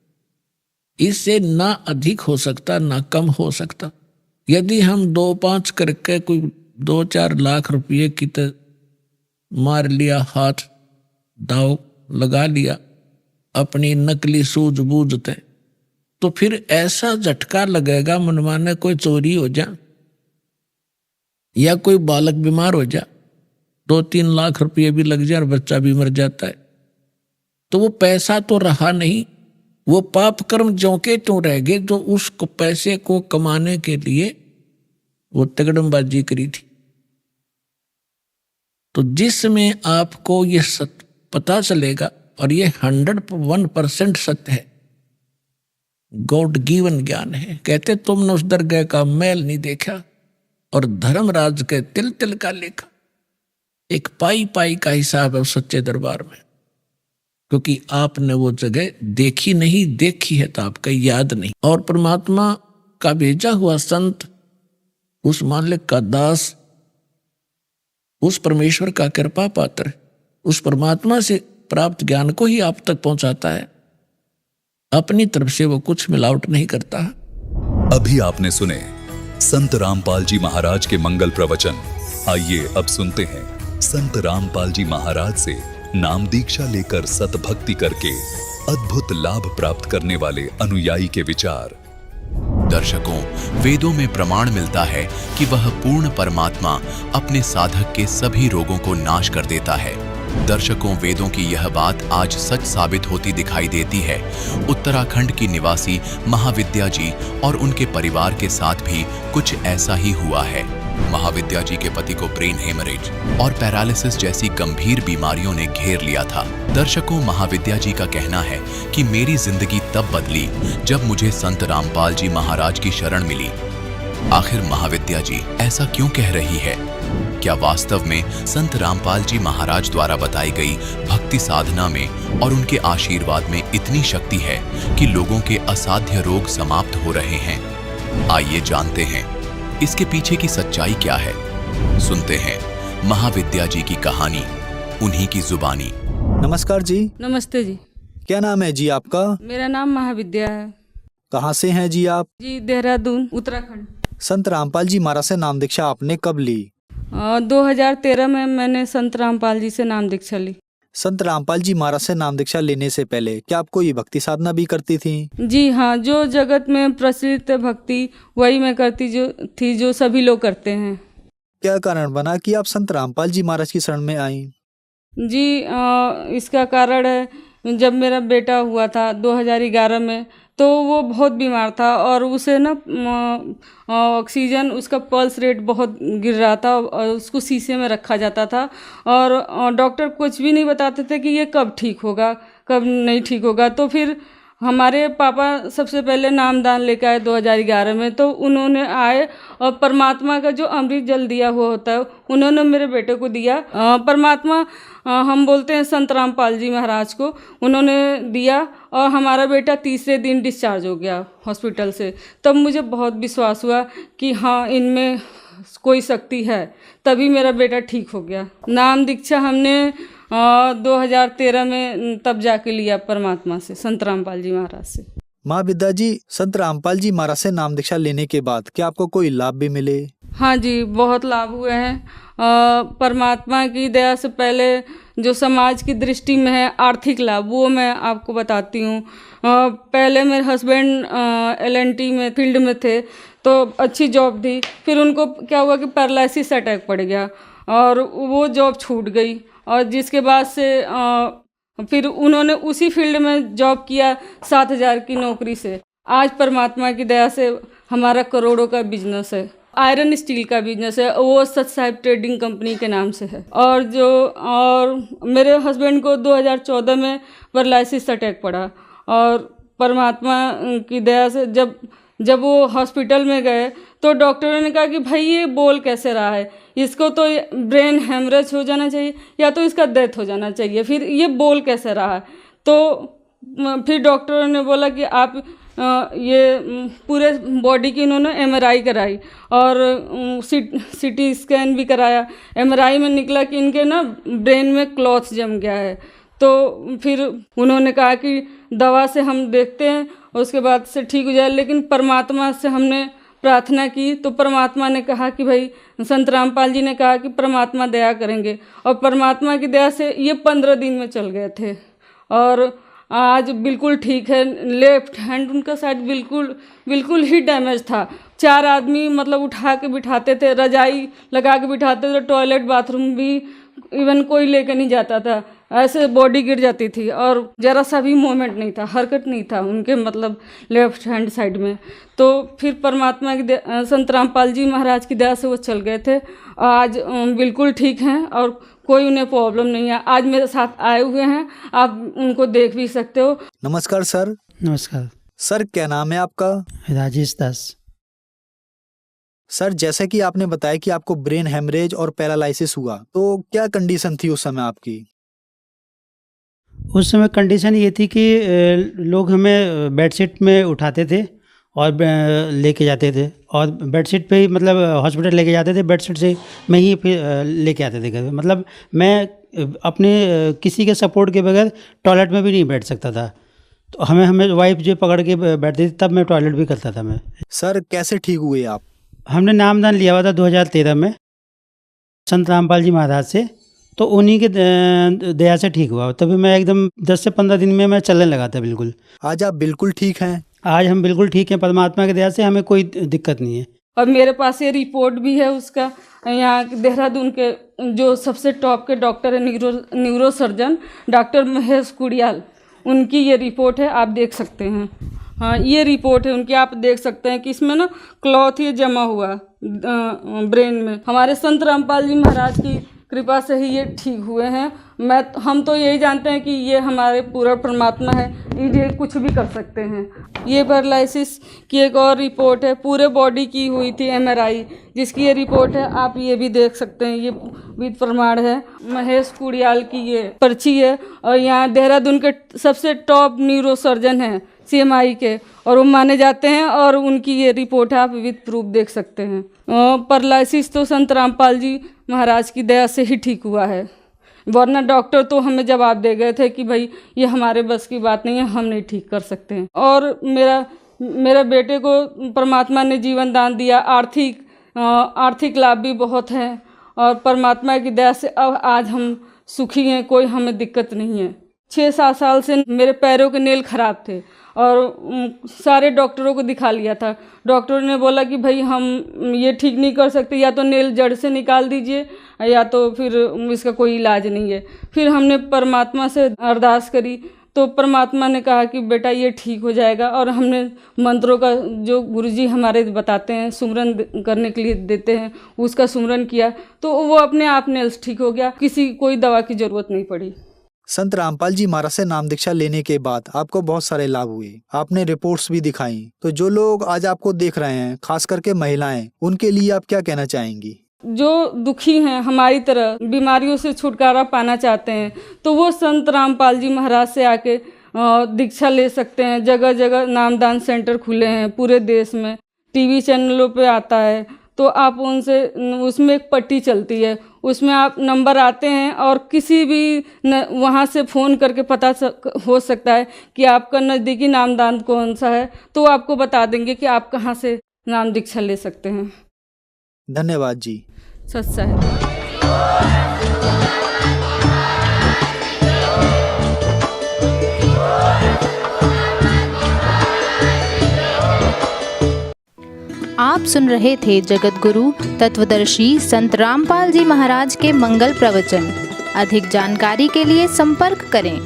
इससे ना अधिक हो सकता ना कम हो सकता। यदि हम 2-5 करके कोई 2-4 लाख रुपये की मार लिया, हाथ दाव लगा लिया अपनी नकली सूझबूझ से, तो फिर ऐसा झटका लगेगा मनमाने कोई चोरी हो जा या कोई बालक बीमार हो जा, 2-3 लाख रुपये भी लग जाए और बच्चा भी मर जाता है, तो वो पैसा तो रहा नहीं, वो पाप कर्म ज्यों के त्यों रह गए जो उस पैसे को कमाने के लिए वो तगड़मबाजी करी थी। तो जिसमें आपको ये सत्य पता चलेगा, और ये 101% सत्य है, गॉड गिवन ज्ञान है। कहते तुमने उस दरगाह का मैल नहीं देखा और धर्मराज के तिल तिल का लेखा। एक पाई पाई का हिसाब है उस सच्चे दरबार में, क्योंकि आपने वो जगह देखी नहीं, देखी है तो आपका याद नहीं। और परमात्मा का भेजा हुआ संत, उस मालिक का दास, उस परमेश्वर का कृपा पात्र, उस परमात्मा से प्राप्त ज्ञान को ही आप तक पहुंचाता है। अपनी तरफ से वो कुछ मिलावट नहीं करता। अभी आपने सुने संत रामपाल जी महाराज के मंगल प्रवचन। आइए अब सुनते हैं संत रामपाल जी महाराज से नाम दीक्षा लेकर सतभक्ति करके अद्भुत लाभ प्राप्त करने वाले अनुयायी के विचार। दर्शकों, वेदों में प्रमाण मिलता है कि वह पूर्ण परमात्मा अपने साधक के सभी रोगों को नाश कर देता है। दर्शकों, वेदों की यह बात आज सच साबित होती दिखाई देती है। उत्तराखंड की निवासी महाविद्या जी और उनके परिवार के साथ भी कुछ ऐसा ही हुआ है। महाविद्या जी के पति को ब्रेन हेमरेज और पैरालिसिस जैसी गंभीर बीमारियों ने घेर लिया था। दर्शकों, महाविद्या जी का कहना है कि मेरी जिंदगी तब बदली जब मुझे संत रामपाल जी महाराज की शरण मिली। आखिर महाविद्या जी ऐसा क्यों कह रही है? क्या वास्तव में संत रामपाल जी महाराज द्वारा बताई गई भक्ति साधना में और उनके आशीर्वाद में इतनी शक्ति है कि लोगों के असाध्य रोग समाप्त हो रहे हैं? आइए जानते हैं इसके पीछे की सच्चाई क्या है। सुनते हैं महाविद्या जी की कहानी, उन्हीं की जुबानी। नमस्कार जी। नमस्ते जी। क्या नाम है जी आपका? मेरा नाम महाविद्या है। कहाँ से हैं जी आप? जी देहरादून, उत्तराखंड। संत रामपाल जी महाराज से नाम दीक्षा आपने कब ली? 2013 में मैंने संत रामपाल जी से नाम दीक्षा ली। संत रामपाल जी महाराज से नाम दीक्षा लेने से पहले क्या आप कोई भक्ति साधना भी करती थी? जी हाँ, जो जगत में प्रचलित भक्ति वही मैं करती थी जो सभी लोग करते हैं। क्या कारण बना कि आप संत रामपाल जी महाराज की शरण में आई? जी इसका कारण है, जब मेरा बेटा हुआ था 2011 में, तो वो बहुत बीमार था और उसे ना ऑक्सीजन, उसका पल्स रेट बहुत गिर रहा था और उसको शीशे में रखा जाता था और डॉक्टर कुछ भी नहीं बताते थे कि ये कब ठीक होगा, कब नहीं ठीक होगा। तो फिर हमारे पापा सबसे पहले नामदान लेकर आए 2011 में। तो उन्होंने आए और परमात्मा का जो अमृत जल दिया हुआ होता है उन्होंने मेरे बेटे को दिया। परमात्मा हम बोलते हैं संत रामपाल जी महाराज को, उन्होंने दिया और हमारा बेटा तीसरे दिन डिस्चार्ज हो गया हॉस्पिटल से। तब मुझे बहुत विश्वास हुआ कि हाँ, इनमें कोई शक्ति है, तभी मेरा बेटा ठीक हो गया। नाम दीक्षा हमने 2013 में तब जाके लिया परमात्मा से, संत रामपाल जी महाराज से। माँ विद्या जी, संत रामपाल जी महाराज से नाम दीक्षा लेने के बाद क्या आपको कोई लाभ भी मिले? हाँ जी, बहुत लाभ हुए हैं। परमात्मा की दया से पहले जो समाज की दृष्टि में है आर्थिक लाभ, वो मैं आपको बताती हूँ। पहले मेरे हस्बैंड LNT में फील्ड में थे, तो अच्छी जॉब थी। फिर उनको क्या हुआ कि पैरालिसिस अटैक पड़ गया और वो जॉब छूट गई और जिसके बाद से फिर उन्होंने उसी फील्ड में जॉब किया 7,000 की नौकरी से। आज परमात्मा की दया से हमारा करोड़ों का बिजनेस है, आयरन स्टील का बिजनेस है, वो सच साहिब ट्रेडिंग कंपनी के नाम से है। और मेरे हस्बैंड को 2014 में पैरालिसिस अटैक पड़ा और परमात्मा की दया से जब वो हॉस्पिटल में गए तो डॉक्टरों ने कहा कि भाई ये बोल कैसे रहा है, इसको तो ब्रेन हेमरेज हो जाना चाहिए या तो इसका डेथ हो जाना चाहिए, फिर ये बोल कैसे रहा है। तो फिर डॉक्टरों ने बोला कि आप ये पूरे बॉडी की इन्होंने MRI कराई और CT स्कैन भी कराया। MRI में निकला कि इनके ना ब्रेन में क्लॉथ जम गया है। तो फिर उन्होंने कहा कि दवा से हम देखते हैं उसके बाद से ठीक हो जाए, लेकिन परमात्मा से हमने प्रार्थना की तो परमात्मा ने कहा कि भाई, संत रामपाल जी ने कहा कि परमात्मा दया करेंगे, और परमात्मा की दया से ये 15 दिन में चल गए थे और आज बिल्कुल ठीक है। लेफ्ट हैंड उनका साइड बिल्कुल ही डैमेज था। 4 आदमी मतलब उठा के बिठाते थे, रजाई लगा के बिठाते थे, टॉयलेट बाथरूम भी इवन कोई लेके नहीं जाता था, ऐसे बॉडी गिर जाती थी और ज़रा सा भी मूवमेंट नहीं था, हरकत नहीं था उनके मतलब लेफ्ट हैंड साइड में। तो फिर परमात्मा की संत रामपाल जी महाराज की दया से वो चल गए थे, आज बिल्कुल ठीक हैं और कोई उन्हें प्रॉब्लम नहीं है। आज मेरे साथ आए हुए हैं, आप उनको देख भी सकते हो। नमस्कार सर। नमस्कार सर, क्या नाम है आपका? राजेश दास। सर, जैसे कि आपने बताया कि आपको ब्रेन हेमरेज और पैरालिसिस हुआ, तो क्या कंडीशन थी उस समय आपकी? उस समय कंडीशन ये थी कि लोग हमें बेडशीट में उठाते थे और लेके जाते थे, और बेडशीट पे ही मतलब हॉस्पिटल लेके जाते थे, बेडशीट से में ही फिर लेके आते थे घर। मतलब मैं अपने किसी के सपोर्ट के बगैर टॉयलेट में भी नहीं बैठ सकता था, तो हमें वाइफ जो पकड़ के बैठती थी, तब मैं टॉयलेट भी करता था मैं। सर, कैसे ठीक हुए आप? हमने नामदान लिया हुआ था 2013 में संत रामपाल जी महाराज से, तो उन्हीं के दया से ठीक हुआ। तभी मैं एकदम 10 से 15 दिन में मैं चलने लगा था बिल्कुल। आज आप बिल्कुल ठीक हैं? आज हम बिल्कुल ठीक हैं, परमात्मा की दया से हमें कोई दिक्कत नहीं है। और मेरे पास ये रिपोर्ट भी है उसका, यहाँ देहरादून के जो सबसे टॉप के डॉक्टर है, neuro surgeon doctor Mahesh Kudiyal, उनकी ये रिपोर्ट है, आप देख सकते हैं। हाँ, ये रिपोर्ट है उनकी, आप देख सकते हैं कि इसमें ना क्लॉथ ये जमा हुआ ब्रेन में। हमारे संत रामपाल जी महाराज की कृपा से ही ये ठीक हुए हैं। हम तो यही जानते हैं कि ये हमारे पूरा परमात्मा है, ये कुछ भी कर सकते हैं। ये पैरालिसिस की एक और रिपोर्ट है, पूरे बॉडी की हुई थी MRI, जिसकी ये रिपोर्ट है, आप ये भी देख सकते हैं, ये विद प्रमाण है। महेश कुड़ियाल की ये पर्ची है, और यहाँ देहरादून के सबसे टॉप न्यूरो सर्जन हैं CMI के, और वो माने जाते हैं, और उनकी ये रिपोर्ट है, आप विद प्रूफ देख सकते हैं। पैरालिसिस तो संत रामपाल जी महाराज की दया से ही ठीक हुआ है, वरना डॉक्टर तो हमें जवाब दे गए थे कि भाई ये हमारे बस की बात नहीं है, हम नहीं ठीक कर सकते हैं। और मेरा बेटे को परमात्मा ने जीवन दान दिया, आर्थिक लाभ भी बहुत है, और परमात्मा की दया से अब आज हम सुखी हैं, कोई हमें दिक्कत नहीं है। 6-7 साल से मेरे पैरों के नेल खराब थे और सारे डॉक्टरों को दिखा लिया था। डॉक्टरों ने बोला कि भाई हम ये ठीक नहीं कर सकते, या तो नेल जड़ से निकाल दीजिए या तो फिर इसका कोई इलाज नहीं है। फिर हमने परमात्मा से अरदास करी तो परमात्मा ने कहा कि बेटा ये ठीक हो जाएगा, और हमने मंत्रों का जो गुरुजी हमारे बताते हैं, सुमरन करने के लिए देते हैं, उसका सुमरन किया तो वो अपने आप नेल्स ठीक हो गया, कोई दवा की ज़रूरत नहीं पड़ी। संत रामपाल जी महाराज से नाम दीक्षा लेने के बाद आपको बहुत सारे लाभ हुए, आपने रिपोर्ट्स भी दिखाई। तो जो लोग आज आपको देख रहे हैं, खास करके महिलाएं, उनके लिए आप क्या कहना चाहेंगी? जो दुखी हैं, हमारी तरह बीमारियों से छुटकारा पाना चाहते हैं, तो वो संत रामपाल जी महाराज से आके दीक्षा ले सकते हैं। जगह जगह नामदान सेंटर खुले हैं पूरे देश में, टीवी चैनलों पे आता है, तो आप उनसे, उसमें एक पट्टी चलती है, उसमें आप नंबर आते हैं और किसी भी वहाँ से फ़ोन करके पता हो सकता है कि आपका नज़दीकी नामदान कौन सा है, तो आपको बता देंगे कि आप कहाँ से नाम दीक्षा ले सकते हैं। धन्यवाद जी। सच्चा है। आप सुन रहे थे जगत गुरु तत्वदर्शी संत रामपाल जी महाराज के मंगल प्रवचन। अधिक जानकारी के लिए संपर्क करें।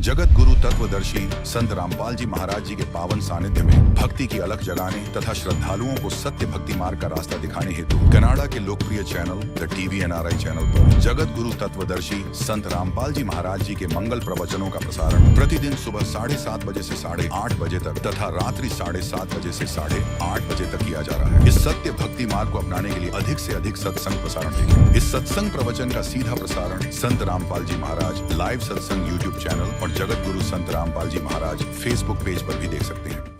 जगत गुरु तत्वदर्शी संत रामपाल जी महाराज जी के पावन सानिध्य में भक्ति की अलख जगाने तथा श्रद्धालुओं को सत्य भक्ति मार्ग का रास्ता दिखाने हेतु कनाडा के लोकप्रिय channel the TV NRI channel पर जगत गुरु तत्वदर्शी संत रामपाल जी महाराज जी के मंगल प्रवचनों का प्रसारण प्रतिदिन सुबह 7:30 बजे से 8:30 बजे तक तथा रात्रि 7:30 बजे से 8:30 बजे तक किया जा रहा है। इस सत्य भक्ति मार्ग को अपनाने के लिए अधिक से अधिक सत्संग प्रसारण देखें। इस सत्संग प्रवचन का सीधा प्रसारण संत रामपाल जी महाराज लाइव सत्संग YouTube चैनल और जगत गुरु संत रामपाल जी महाराज फेसबुक पेज पर भी देख सकते हैं।